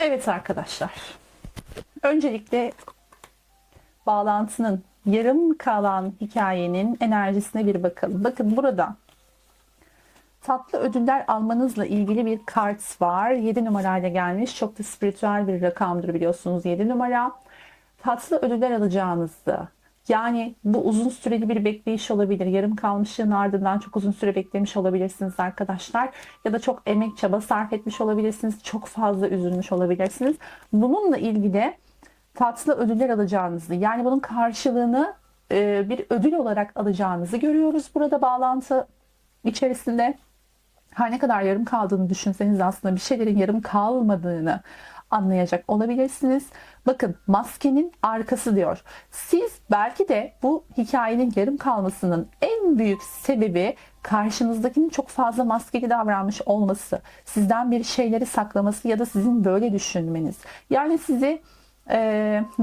Evet arkadaşlar. Öncelikle bağlantının yarım kalan hikayenin enerjisine bir bakalım. Bakın burada tatlı ödüller almanızla ilgili bir kart var. 7 numarayla gelmiş. Çok da spiritüel bir rakamdır biliyorsunuz 7 numara. Tatlı ödüller alacağınızı, yani bu uzun süreli bir bekleyiş olabilir. Yarım kalmışlığın ardından çok uzun süre beklemiş olabilirsiniz arkadaşlar. Ya da çok emek çaba sarf etmiş olabilirsiniz. Çok fazla üzülmüş olabilirsiniz. Bununla ilgili tatlı ödüller alacağınızı, yani bunun karşılığını bir ödül olarak alacağınızı görüyoruz burada bağlantı içerisinde. Her ne kadar yarım kaldığını düşünseniz aslında bir şeylerin yarım kalmadığını anlayacak olabilirsiniz. Bakın, maskenin arkası diyor. Siz belki de bu hikayenin yarım kalmasının en büyük sebebi karşınızdakinin çok fazla maskeli davranmış olması, sizden bir şeyleri saklaması ya da sizin böyle düşünmeniz. Yani sizi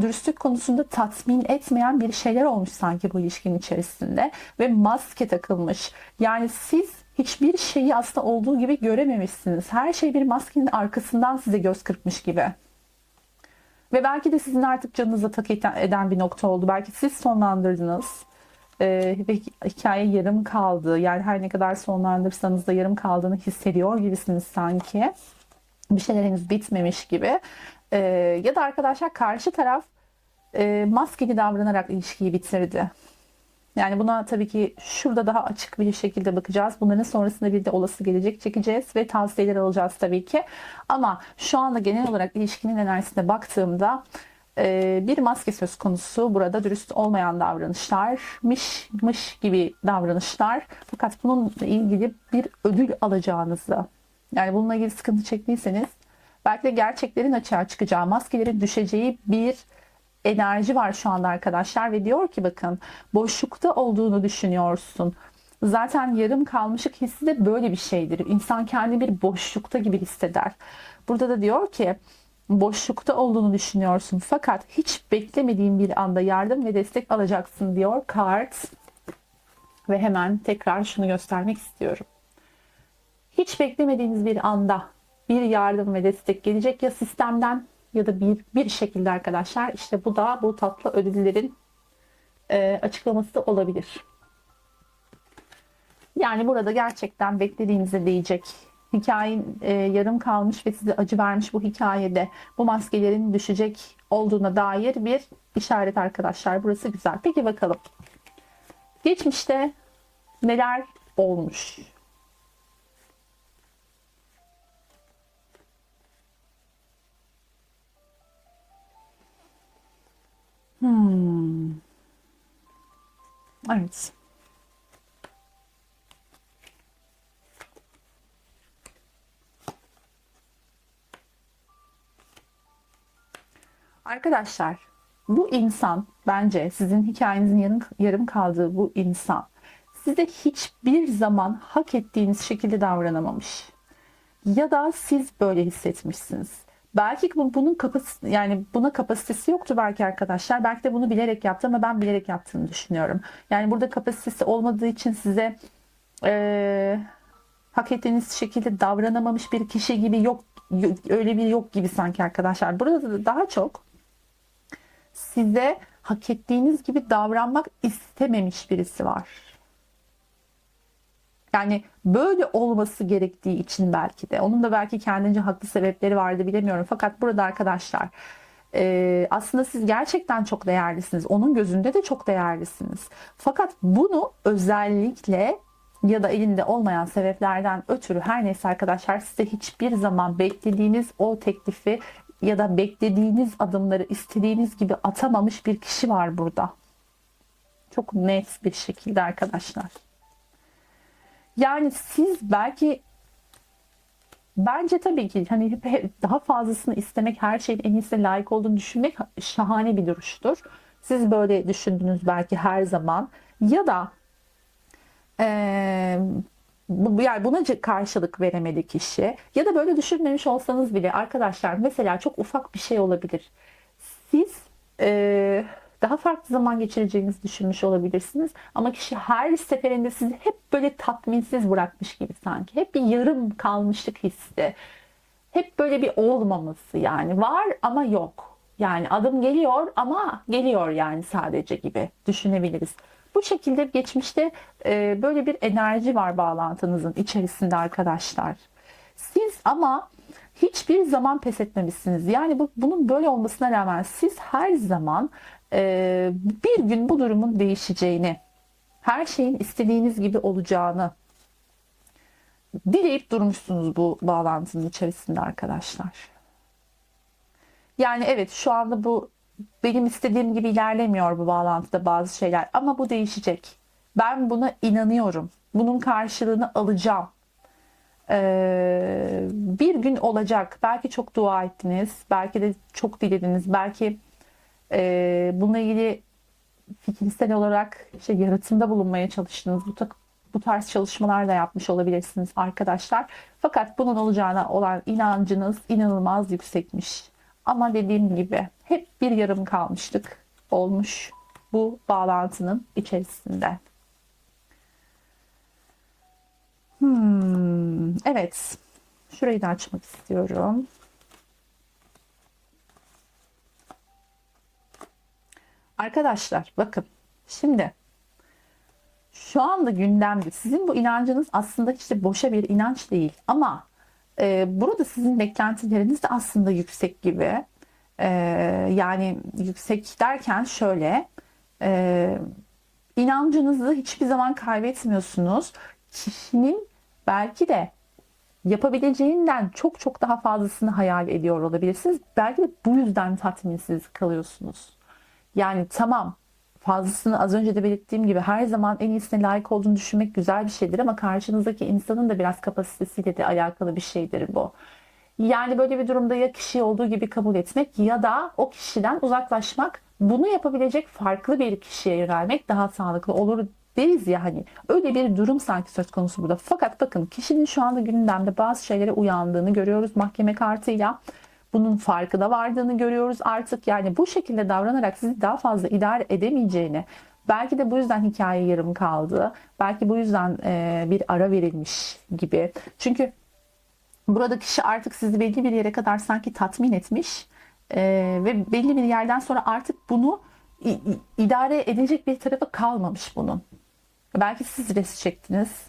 dürüstlük konusunda tatmin etmeyen bir şeyler olmuş sanki bu ilişkinin içerisinde ve maske takılmış. Yani siz hiçbir şeyi aslında olduğu gibi görememişsiniz. Her şey bir maskenin arkasından size göz kırpmış gibi. Ve belki de sizin artık canınıza tak eden bir nokta oldu. Belki siz sonlandırdınız. Ve hikaye yarım kaldı. Yani her ne kadar sonlandırsanız da yarım kaldığını hissediyor gibisiniz sanki. Bir şeyler henüz bitmemiş gibi. Ya da arkadaşlar karşı taraf maskeli davranarak ilişkiyi bitirdi. Yani buna tabii ki şurada daha açık bir şekilde bakacağız. Bunların sonrasında bir de olası gelecek çekeceğiz ve tavsiyeler alacağız tabii ki. Ama şu anda genel olarak ilişkinin enerjisine baktığımda bir maske söz konusu. Burada dürüst olmayan davranışlar, mış gibi davranışlar. Fakat bununla ilgili bir ödül alacağınızı, yani bununla ilgili sıkıntı çektiyseniz belki de gerçeklerin açığa çıkacağı, maskelerin düşeceği bir enerji var şu anda arkadaşlar ve diyor ki bakın boşlukta olduğunu düşünüyorsun. Zaten yarım kalmışlık hissi de böyle bir şeydir. İnsan kendini bir boşlukta gibi hisseder. Burada da diyor ki boşlukta olduğunu düşünüyorsun fakat hiç beklemediğin bir anda yardım ve destek alacaksın diyor kart. Ve hemen tekrar şunu göstermek istiyorum. Hiç beklemediğiniz bir anda bir yardım ve destek gelecek ya sistemden ya da bir şekilde arkadaşlar. İşte bu da bu tatlı ödüllerin açıklaması da olabilir. Yani burada gerçekten beklediğinize değecek. Hikayenin yarım kalmış ve size acı vermiş bu hikayede bu maskelerin düşecek olduğuna dair bir işaret arkadaşlar. Burası güzel. Peki bakalım. Geçmişte neler olmuş? Evet. Arkadaşlar bu insan bence sizin hikayenizin yarım kaldığı bu insan size hiçbir zaman hak ettiğiniz şekilde davranamamış. Ya da siz böyle hissetmişsiniz. Belki yani buna kapasitesi yoktu belki arkadaşlar. Belki de bunu bilerek yaptı ama ben bilerek yaptığını düşünüyorum. Yani burada kapasitesi olmadığı için size hak ettiğiniz şekilde davranamamış bir kişi gibi öyle bir yok gibi sanki arkadaşlar. Burada da daha çok size hak ettiğiniz gibi davranmak istememiş birisi var. Yani böyle olması gerektiği için belki de. Onun da belki kendince haklı sebepleri vardı bilemiyorum. Fakat burada arkadaşlar aslında siz gerçekten çok değerlisiniz. Onun gözünde de çok değerlisiniz. Fakat bunu özellikle ya da elinde olmayan sebeplerden ötürü her neyse arkadaşlar size hiçbir zaman beklediğiniz o teklifi ya da beklediğiniz adımları istediğiniz gibi atamamış bir kişi var burada. Çok net bir şekilde arkadaşlar. Yani siz belki bence tabii ki hani daha fazlasını istemek, her şeyin en iyisine layık olduğunu düşünmek şahane bir duruştur. Siz böyle düşündünüz belki her zaman ya da yani buna karşılık veremedi kişi ya da böyle düşünmemiş olsanız bile arkadaşlar mesela çok ufak bir şey olabilir. Siz daha farklı zaman geçireceğinizi düşünmüş olabilirsiniz ama kişi her seferinde sizi hep böyle tatminsiz bırakmış gibi sanki. Hep bir yarım kalmışlık hissi. Hep böyle bir olmaması yani var ama yok. Yani adım geliyor ama geliyor yani sadece gibi düşünebiliriz. Bu şekilde geçmişte böyle bir enerji var bağlantınızın içerisinde arkadaşlar. Siz ama hiçbir zaman pes etmemişsiniz. Yani bunun böyle olmasına rağmen siz her zaman bir gün bu durumun değişeceğini, her şeyin istediğiniz gibi olacağını dileyip durmuşsunuz bu bağlantının içerisinde arkadaşlar. Yani evet şu anda bu benim istediğim gibi ilerlemiyor bu bağlantıda bazı şeyler ama bu değişecek. Ben buna inanıyorum. Bunun karşılığını alacağım. Bir gün olacak. Belki çok dua ettiniz. Belki de çok dilediniz. Belki bununla ilgili fikirsel olarak işte yaratımda bulunmaya çalıştınız. Bu tarz çalışmalar da yapmış olabilirsiniz arkadaşlar. Fakat bunun olacağına olan inancınız inanılmaz yüksekmiş. Ama dediğim gibi hep bir yarım kalmışlık olmuş bu bağlantının içerisinde. Evet. Şurayı da açmak istiyorum. Arkadaşlar bakın. Şimdi şu anda gündemde. Sizin bu inancınız aslında işte boşa bir inanç değil. Ama burada sizin beklentileriniz de aslında yüksek gibi. E, Yani yüksek derken şöyle. İnancınızı hiçbir zaman kaybetmiyorsunuz. Kişinin belki de yapabileceğinden çok çok daha fazlasını hayal ediyor olabilirsiniz. Belki de bu yüzden tatminsiz kalıyorsunuz. Yani tamam, fazlasını az önce de belirttiğim gibi her zaman en iyisine layık olduğunu düşünmek güzel bir şeydir ama karşınızdaki insanın da biraz kapasitesiyle de alakalı bir şeydir bu. Yani böyle bir durumda ya kişiyi olduğu gibi kabul etmek ya da o kişiden uzaklaşmak, bunu yapabilecek farklı bir kişiye yönelmek daha sağlıklı olur deriz ya hani. Öyle bir durum sanki söz konusu burada. Fakat bakın, kişinin şu anda gündemde bazı şeylere uyandığını görüyoruz mahkeme kartıyla. Bunun farkına vardığını görüyoruz artık. Yani bu şekilde davranarak sizi daha fazla idare edemeyeceğini, belki de bu yüzden hikaye yarım kaldı. Belki bu yüzden bir ara verilmiş gibi. Çünkü burada kişi artık sizi belli bir yere kadar sanki tatmin etmiş ve belli bir yerden sonra artık bunu idare edecek bir tarafı kalmamış bunun. Belki siz res çektiniz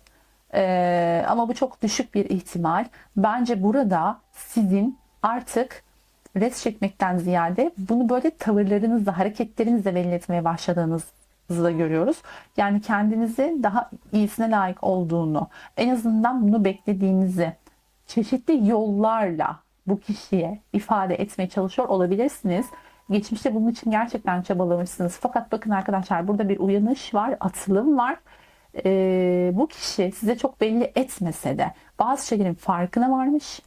ama bu çok düşük bir ihtimal. Bence burada sizin artık res çekmekten ziyade bunu böyle tavırlarınızla, hareketlerinizle belli etmeye başladığınızı da görüyoruz. Yani kendinizi daha iyisine layık olduğunu, en azından bunu beklediğinizi çeşitli yollarla bu kişiye ifade etmeye çalışıyor olabilirsiniz. Geçmişte bunun için gerçekten çabalamışsınız. Fakat bakın arkadaşlar, burada bir uyanış var, atılım var. Bu kişi size çok belli etmese de bazı şeylerin farkına varmış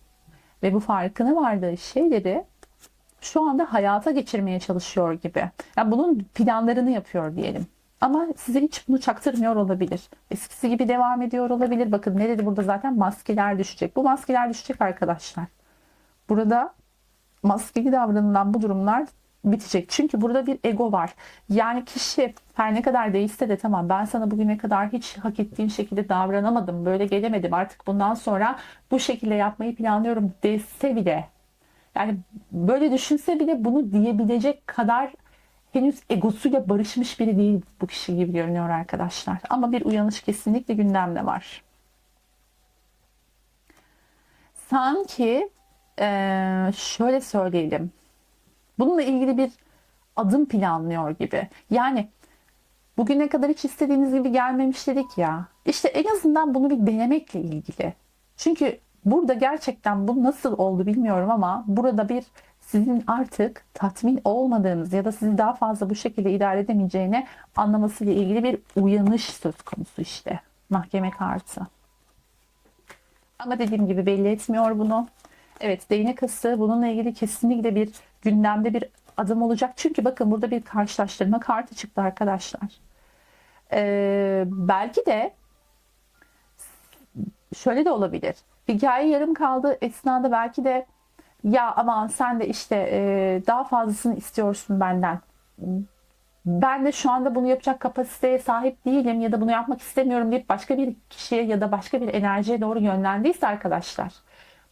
ve bu farkına vardığı şeyleri şu anda hayata geçirmeye çalışıyor gibi. Yani bunun planlarını yapıyor diyelim. Ama size hiç bunu çaktırmıyor olabilir. Eskisi gibi devam ediyor olabilir. Bakın ne dedi burada zaten? Maskeler düşecek. Bu maskeler düşecek arkadaşlar. Burada maskeli davranılan bu durumlar bitecek. Çünkü burada bir ego var. Yani kişi her ne kadar değilse de tamam, ben sana bugüne kadar hiç hak ettiğin şekilde davranamadım, böyle gelemedim, artık bundan sonra bu şekilde yapmayı planlıyorum dese bile, yani böyle düşünse bile bunu diyebilecek kadar henüz egosuyla barışmış biri değil bu kişi gibi görünüyor arkadaşlar. Ama bir uyanış kesinlikle gündemde var. Sanki şöyle söyleyelim. Bununla ilgili bir adım planlıyor gibi. Yani bugüne kadar hiç istediğiniz gibi gelmemiş dedik ya. İşte en azından bunu bir denemekle ilgili. Çünkü burada gerçekten bu nasıl oldu bilmiyorum ama burada bir sizin artık tatmin olmadığınız ya da sizi daha fazla bu şekilde idare edemeyeceğini anlamasıyla ilgili bir uyanış söz konusu işte. Mahkeme kartı. Ama dediğim gibi belli etmiyor bunu. Evet, değnek ası bununla ilgili kesinlikle bir gündemde bir adım olacak. Çünkü bakın, burada bir karşılaştırma kartı çıktı arkadaşlar. Belki de şöyle de olabilir. Hikaye yarım kaldı esnada belki de ya aman sen de işte daha fazlasını istiyorsun benden. Ben de şu anda bunu yapacak kapasiteye sahip değilim ya da bunu yapmak istemiyorum deyip başka bir kişiye ya da başka bir enerjiye doğru yönlendiyse arkadaşlar,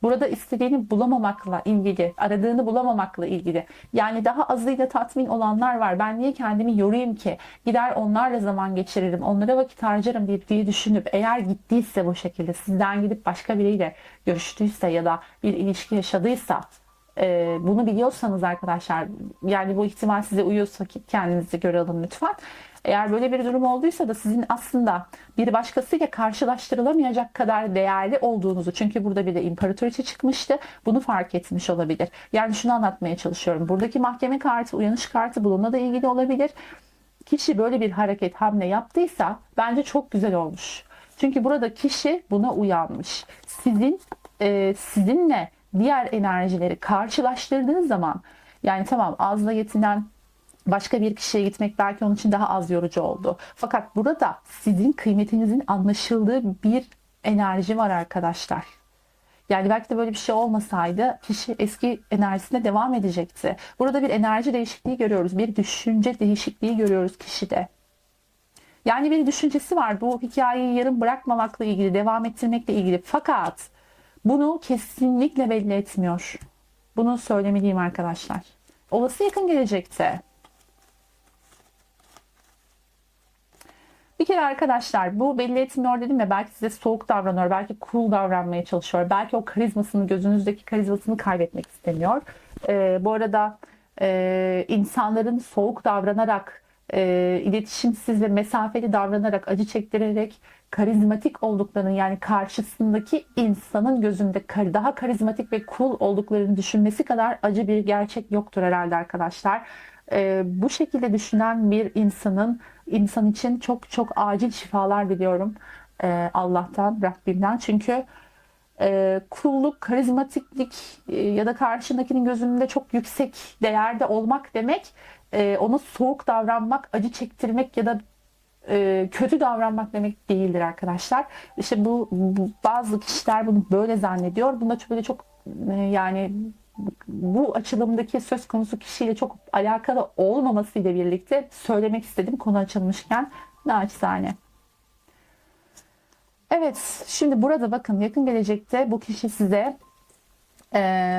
burada istediğini bulamamakla ilgili, aradığını bulamamakla ilgili. Yani daha azıyla tatmin olanlar var. Ben niye kendimi yorayım ki? Gider onlarla zaman geçiririm, onlara vakit harcarım diye düşünüp eğer gittiyse bu şekilde, sizden gidip başka biriyle görüştüyse ya da bir ilişki yaşadıysa, bunu biliyorsanız arkadaşlar, yani bu ihtimal size uyuyorsa kendinize göre alın lütfen. Eğer böyle bir durum olduysa da sizin aslında bir başkasıyla karşılaştırılamayacak kadar değerli olduğunuzu, çünkü burada bir de imparatoriçe çıkmıştı, bunu fark etmiş olabilir. Yani şunu anlatmaya çalışıyorum. Buradaki mahkeme kartı, uyanış kartı bununla da ilgili olabilir. Kişi böyle bir hareket, hamle yaptıysa bence çok güzel olmuş. Çünkü burada kişi buna uyanmış. Sizinle diğer enerjileri karşılaştırdığınız zaman, yani tamam, azla yetinen başka bir kişiye gitmek belki onun için daha az yorucu oldu. Fakat burada sizin kıymetinizin anlaşıldığı bir enerji var arkadaşlar. Yani belki de böyle bir şey olmasaydı kişi eski enerjisine devam edecekti. Burada bir enerji değişikliği görüyoruz. Bir düşünce değişikliği görüyoruz kişide. Yani bir düşüncesi var bu hikayeyi yarım bırakmamakla ilgili, devam ettirmekle ilgili. Fakat bunu kesinlikle belli etmiyor. Bunu söylemeliyim arkadaşlar. Olası yakın gelecekte. Bir kere arkadaşlar bu belli etmiyor dedim ya, belki size soğuk davranıyor, belki cool davranmaya çalışıyor. Belki o karizmasını, gözünüzdeki karizmasını kaybetmek istemiyor. Bu arada insanların soğuk davranarak, iletişimsiz ve mesafeli davranarak, acı çektirerek karizmatik olduklarını, yani karşısındaki insanın gözünde daha karizmatik ve cool olduklarını düşünmesi kadar acı bir gerçek yoktur herhalde arkadaşlar. Bu şekilde düşünen bir insan için çok çok acil şifalar diliyorum Allah'tan, Rabbimden. Çünkü kulluk, karizmatiklik ya da karşındakinin gözünde çok yüksek değerde olmak demek, ona soğuk davranmak, acı çektirmek ya da kötü davranmak demek değildir arkadaşlar. İşte bu bazı kişiler bunu böyle zannediyor. Bunda böyle çok yani bu açılımdaki söz konusu kişiyle çok alakalı olmamasıyla birlikte söylemek istedim konu açılmışken, naçizane. Evet, şimdi burada bakın yakın gelecekte bu kişi size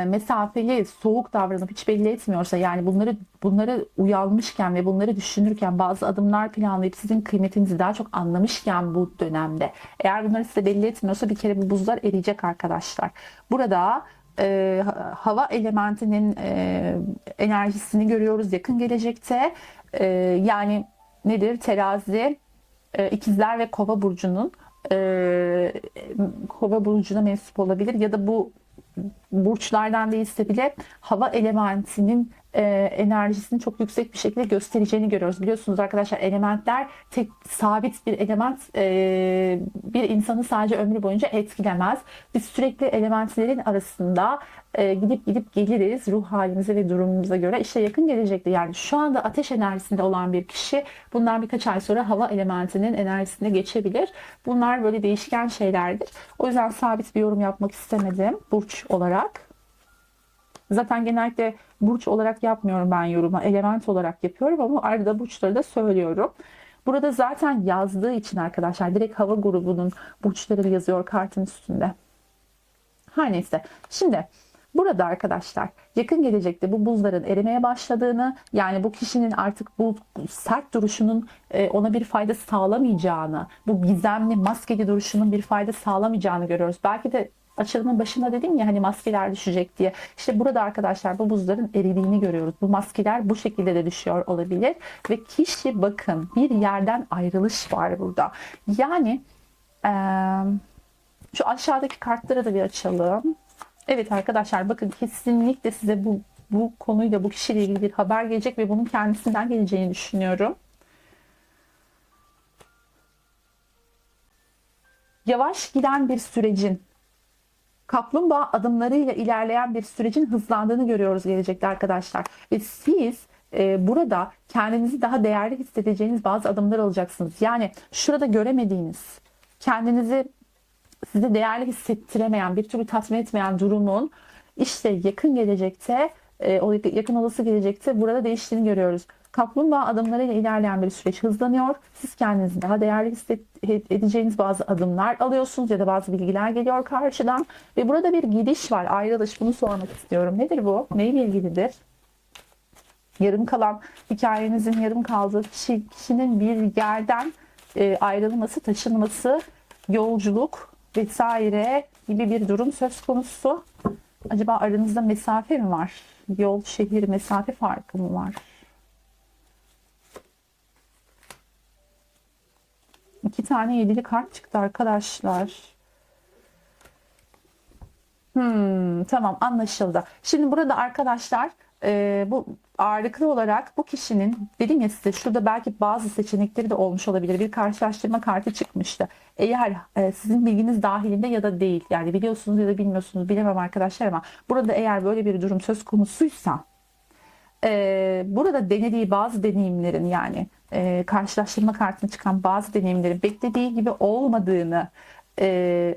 mesafeli, soğuk davranıp hiç belli etmiyorsa, yani bunları uyanmışken ve bunları düşünürken, bazı adımlar planlayıp sizin kıymetinizi daha çok anlamışken bu dönemde, eğer bunları size belli etmiyorsa bir kere bu buzlar eriyecek arkadaşlar. Burada hava elementinin enerjisini görüyoruz yakın gelecekte. Yani nedir? Terazi, ikizler ve kova burcunun kova burcuna mensup olabilir ya da bu burçlardan değilse bile hava elementinin enerjisini çok yüksek bir şekilde göstereceğini görüyoruz. Biliyorsunuz arkadaşlar, elementler tek sabit bir element bir insanı sadece ömrü boyunca etkilemez. Biz sürekli elementlerin arasında gidip geliriz ruh halimize ve durumumuza göre. İşte yakın gelecekte, yani şu anda ateş enerjisinde olan bir kişi bundan birkaç ay sonra hava elementinin enerjisine geçebilir. Bunlar böyle değişken şeylerdir. O yüzden sabit bir yorum yapmak istemedim burç olarak. Zaten genellikle burç olarak yapmıyorum ben yoruma. Element olarak yapıyorum ama arada burçları da söylüyorum. Burada zaten yazdığı için arkadaşlar direkt hava grubunun burçları yazıyor kartın üstünde. Her neyse. Şimdi burada arkadaşlar yakın gelecekte bu buzların erimeye başladığını, yani bu kişinin artık bu sert duruşunun ona bir fayda sağlamayacağını, bu gizemli maskeli duruşunun bir fayda sağlamayacağını görüyoruz. Belki de açılımın başında dedim ya hani maskeler düşecek diye. İşte burada arkadaşlar bu buzların eridiğini görüyoruz. Bu maskeler bu şekilde de düşüyor olabilir. Ve kişi bakın bir yerden ayrılış var burada. Yani şu aşağıdaki kartları da bir açalım. Evet arkadaşlar bakın kesinlikle size bu konuyla, bu kişiyle ilgili bir haber gelecek ve bunun kendisinden geleceğini düşünüyorum. Yavaş giden bir sürecin, kaplumbağa adımlarıyla ilerleyen bir sürecin hızlandığını görüyoruz gelecekte arkadaşlar. Ve siz burada kendinizi daha değerli hissedeceğiniz bazı adımlar alacaksınız. Yani şurada göremediğiniz, kendinizi size değerli hissettiremeyen, bir türlü tatmin etmeyen durumun işte yakın gelecekte, o yakın olası gelecekte burada değiştiğini görüyoruz. Kaplumbağa adımlarıyla ilerleyen bir süreç hızlanıyor. Siz kendinizi daha değerli edeceğiniz bazı adımlar alıyorsunuz ya da bazı bilgiler geliyor karşıdan. Ve burada bir gidiş var, ayrılış. Bunu sormak istiyorum. Nedir bu? Neyle ilgilidir? Yarım kalan, hikayenizin yarım kaldığı kişinin bir yerden ayrılması, taşınması, yolculuk vesaire gibi bir durum söz konusu. Acaba aranızda mesafe mi var? Yol, şehir, mesafe farkı mı var? İki tane yedili kart çıktı arkadaşlar. Tamam, anlaşıldı. Şimdi burada arkadaşlar bu ağırlıklı olarak bu kişinin, dedim ya size şurada belki bazı seçenekleri de olmuş olabilir. Bir karşılaştırma kartı çıkmıştı. Eğer sizin bilginiz dahilinde ya da değil, yani biliyorsunuz ya da bilmiyorsunuz, bilemem arkadaşlar, ama burada eğer böyle bir durum söz konusuysa burada denediği bazı deneyimlerin, yani karşılaştırma kartına çıkan bazı deneyimlerin beklediği gibi olmadığını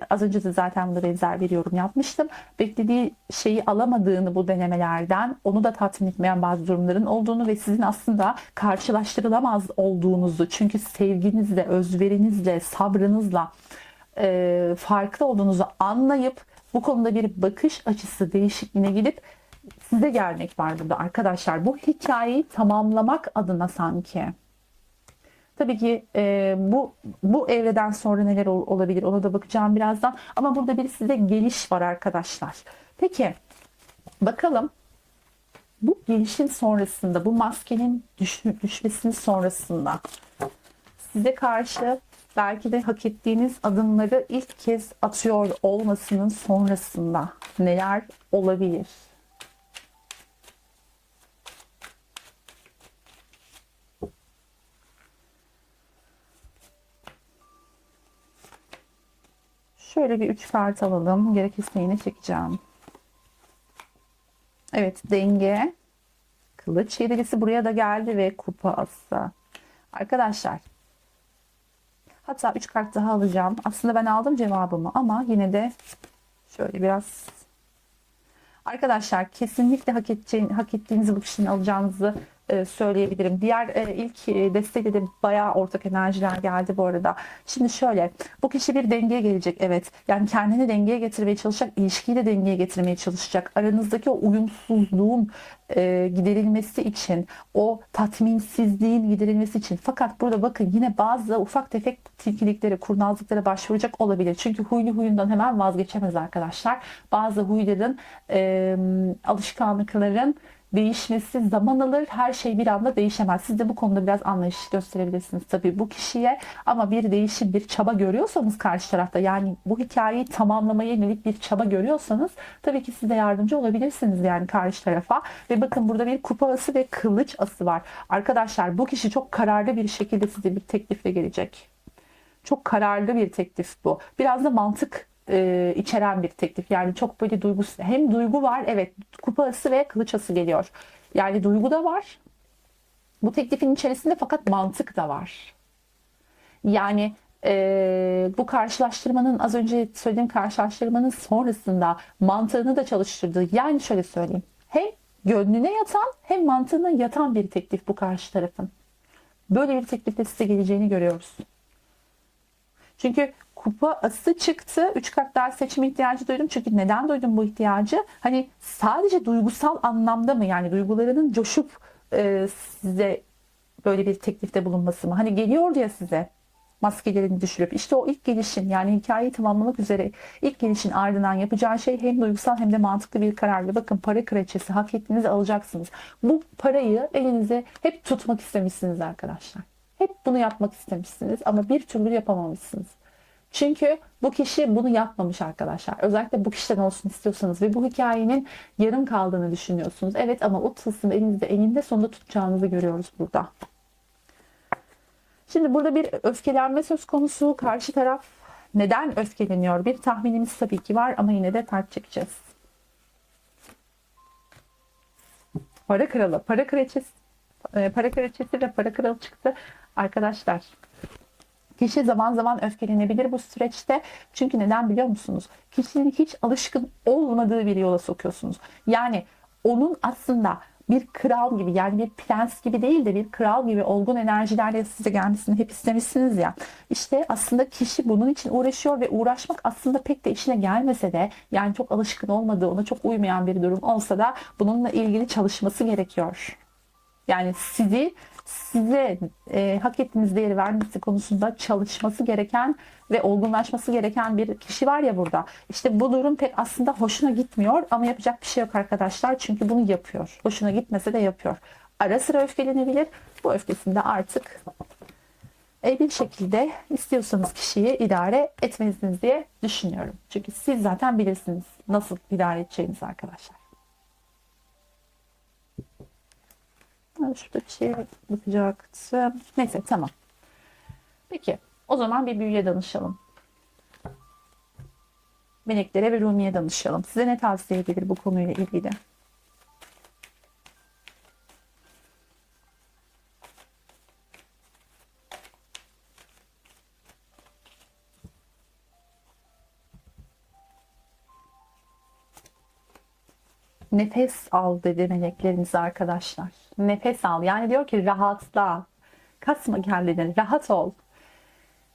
Az önce de zaten buna benzer bir yorum yapmıştım. Beklediği şeyi alamadığını bu denemelerden, onu da tatmin etmeyen bazı durumların olduğunu ve sizin aslında karşılaştırılamaz olduğunuzu, çünkü sevginizle, özverinizle, sabrınızla farklı olduğunuzu anlayıp bu konuda bir bakış açısı değişikliğine gidip size gelmek var burada arkadaşlar. Bu hikayeyi tamamlamak adına sanki. Tabii ki bu evreden sonra neler olabilir ona da bakacağım birazdan. Ama burada bir size geliş var arkadaşlar. Peki bakalım bu gelişin sonrasında, bu maskenin düşmesinin sonrasında size karşı belki de hak ettiğiniz adımları ilk kez atıyor olmasının sonrasında neler olabilir? Şöyle bir 3 kart alalım. Gerekirse yine çekeceğim. Evet, denge, kılıç yedilisi buraya da geldi ve kupa ası. Arkadaşlar, hatta 3 kart daha alacağım. Aslında ben aldım cevabımı ama yine de şöyle biraz. Arkadaşlar kesinlikle hak ettiğiniz bu kişinin alacağınızı söyleyebilirim. Diğer ilk destekte de bayağı ortak enerjiler geldi bu arada. Şimdi şöyle, bu kişi bir dengeye gelecek, evet. Yani kendini dengeye getirmeye çalışacak, ilişkiyi de dengeye getirmeye çalışacak. Aranızdaki o uyumsuzluğun giderilmesi için, o tatminsizliğin giderilmesi için. Fakat burada bakın yine bazı ufak tefek tilkiliklere, kurnazlıklara başvuracak olabilir. Çünkü huylu huyundan hemen vazgeçemez arkadaşlar. Bazı huyların, alışkanlıkların değişmesi zaman alır. Her şey bir anda değişemez. Siz de bu konuda biraz anlayış gösterebilirsiniz tabii bu kişiye. Ama bir değişim, bir çaba görüyorsanız karşı tarafta, yani bu hikayeyi tamamlamaya yönelik bir çaba görüyorsanız tabii ki siz de yardımcı olabilirsiniz yani karşı tarafa. Ve bakın burada bir kupa ası ve kılıç ası var. Arkadaşlar bu kişi çok kararlı bir şekilde size bir teklifle gelecek. Çok kararlı bir teklif bu. Biraz da mantık içeren bir teklif. Yani çok böyle duygusu, hem duygu var, evet, kupası ve kılıçası geliyor. Yani duygu da var bu teklifin içerisinde, fakat mantık da var. Yani bu karşılaştırmanın, az önce söylediğim karşılaştırmanın sonrasında mantığını da çalıştırdı. Yani şöyle söyleyeyim. Hem gönlüne yatan hem mantığına yatan bir teklif bu karşı tarafın. Böyle bir teklifle size geleceğini görüyoruz. Çünkü kupa ası çıktı. 3 kart daha seçme ihtiyacı duydum. Çünkü neden duydum bu ihtiyacı? Hani sadece duygusal anlamda mı? Yani duygularının coşup size böyle bir teklifte bulunması mı? Hani geliyor ya size maskelerini düşürüp. İşte o ilk gelişin, yani hikayeyi tamamlamak üzere ilk gelişin ardından yapacağı şey hem duygusal hem de mantıklı bir kararlı. Bakın, para kraliçesi, hak ettiğinizi alacaksınız. Bu parayı elinize hep tutmak istemişsiniz arkadaşlar. Hep bunu yapmak istemişsiniz ama bir türlü yapamamışsınız. Çünkü bu kişi bunu yapmamış arkadaşlar. Özellikle bu kişiden olsun istiyorsanız ve bu hikayenin yarım kaldığını düşünüyorsunuz. Evet, ama o tılsımı elinizde eninde sonunda tutacağınızı görüyoruz burada. Şimdi burada bir öfkelenme söz konusu. Karşı taraf neden öfkeleniyor? Bir tahminimiz tabii ki var ama yine de kart çekeceğiz. Para kralı, para kraliçesi, para kraliçesi ve para kralı çıktı. Arkadaşlar, kişi zaman zaman öfkelenebilir bu süreçte. Çünkü neden biliyor musunuz? Kişinin hiç alışkın olmadığı bir yola sokuyorsunuz. Yani onun aslında bir kral gibi, yani bir prens gibi değil de bir kral gibi olgun enerjilerle size gelmesini hep istemişsiniz ya. İşte aslında kişi bunun için uğraşıyor ve uğraşmak aslında pek de işine gelmese de, yani çok alışkın olmadığı, ona çok uymayan bir durum olsa da bununla ilgili çalışması gerekiyor. Yani size hak ettiğiniz değeri vermesi konusunda çalışması gereken ve olgunlaşması gereken bir kişi var ya burada. İşte bu durum pek aslında hoşuna gitmiyor ama yapacak bir şey yok arkadaşlar. Çünkü bunu yapıyor. Hoşuna gitmese de yapıyor. Ara sıra öfkelenebilir. Bu öfkesinde artık bir şekilde istiyorsanız kişiyi idare etmelisiniz diye düşünüyorum. Çünkü siz zaten bilirsiniz nasıl idare edeceğinizi arkadaşlar. Şurada bir şeye bakacaktım. Neyse, tamam. Peki, o zaman bir büyüye danışalım. Meleklere ve Rumi'ye danışalım. Size ne tavsiye edilir bu konuyla ilgili? Nefes al dedi melekleriniz arkadaşlar. Nefes al. Yani diyor ki rahatla. Kasma kendini. Rahat ol.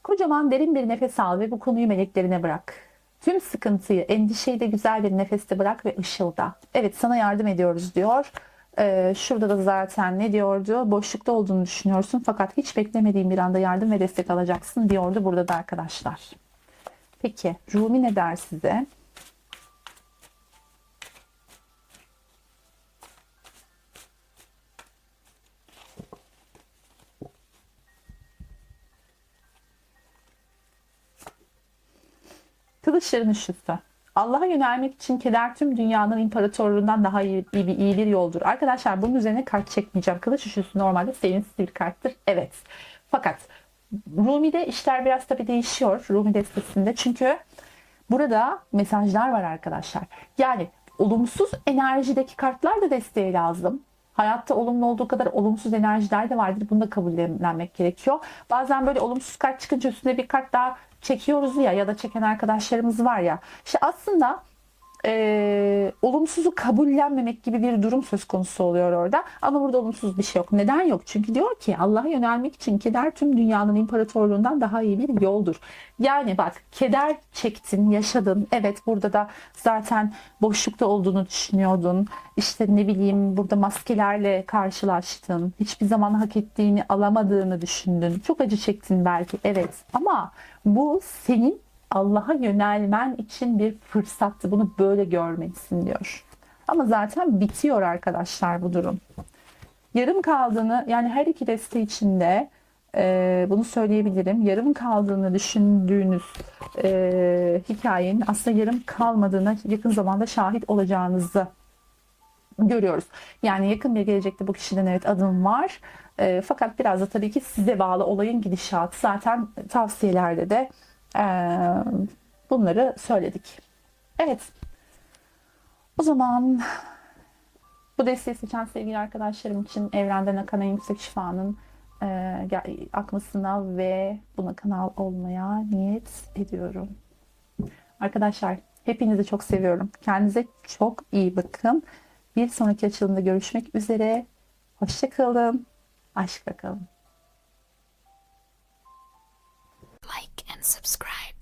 Kocaman derin bir nefes al ve bu konuyu meleklerine bırak. Tüm sıkıntıyı, endişeyi de güzel bir nefeste bırak ve ışılda. Evet, sana yardım ediyoruz diyor. Şurada da zaten ne diyordu? Boşlukta olduğunu düşünüyorsun fakat hiç beklemediğin bir anda yardım ve destek alacaksın diyordu burada da arkadaşlar. Peki Rumi ne der size? Kılıçların üçlüsü. Allah'a yönelmek için keder tüm dünyanın imparatorluğundan daha iyi bir yoldur. Arkadaşlar bunun üzerine kart çekmeyeceğim. Kılıç üçlüsü normalde sevimsiz bir karttır. Evet. Fakat Rumi'de işler biraz tabii değişiyor. Rumi destesinde. Çünkü burada mesajlar var arkadaşlar. Yani olumsuz enerjideki kartlar da desteğe lazım. Hayatta olumlu olduğu kadar olumsuz enerjiler de vardır. Bunu da kabullenmek gerekiyor. Bazen böyle olumsuz kart çıkınca üstüne bir kart daha çekiyoruz ya da çeken arkadaşlarımız var ya. İşte aslında olumsuzu kabullenmemek gibi bir durum söz konusu oluyor orada. Ama burada olumsuz bir şey yok. Neden yok? Çünkü diyor ki Allah'a yönelmek için keder tüm dünyanın imparatorluğundan daha iyi bir yoldur. Yani bak keder çektin, yaşadın. Evet burada da zaten boşlukta olduğunu düşünüyordun. İşte ne bileyim burada maskelerle karşılaştın. Hiçbir zaman hak ettiğini alamadığını düşündün. Çok acı çektin belki. Evet ama bu senin Allah'a yönelmen için bir fırsattı. Bunu böyle görmelisin diyor. Ama zaten bitiyor arkadaşlar bu durum. Yarım kaldığını yani her iki deste içinde bunu söyleyebilirim. Yarım kaldığını düşündüğünüz hikayenin aslında yarım kalmadığına yakın zamanda şahit olacağınızı görüyoruz. Yani yakın bir gelecekte bu kişiden evet adım var. Fakat biraz da tabii ki size bağlı olayın gidişatı. Zaten tavsiyelerde de bunları söyledik. Evet. O zaman bu desteği seçen sevgili arkadaşlarım için evrenden akan en yüksek şifanın akmasına ve buna kanal olmaya niyet ediyorum. Arkadaşlar hepinizi çok seviyorum. Kendinize çok iyi bakın. Bir sonraki açılımda görüşmek üzere. Hoşça kalın. Aşkla kalın. Like and subscribe.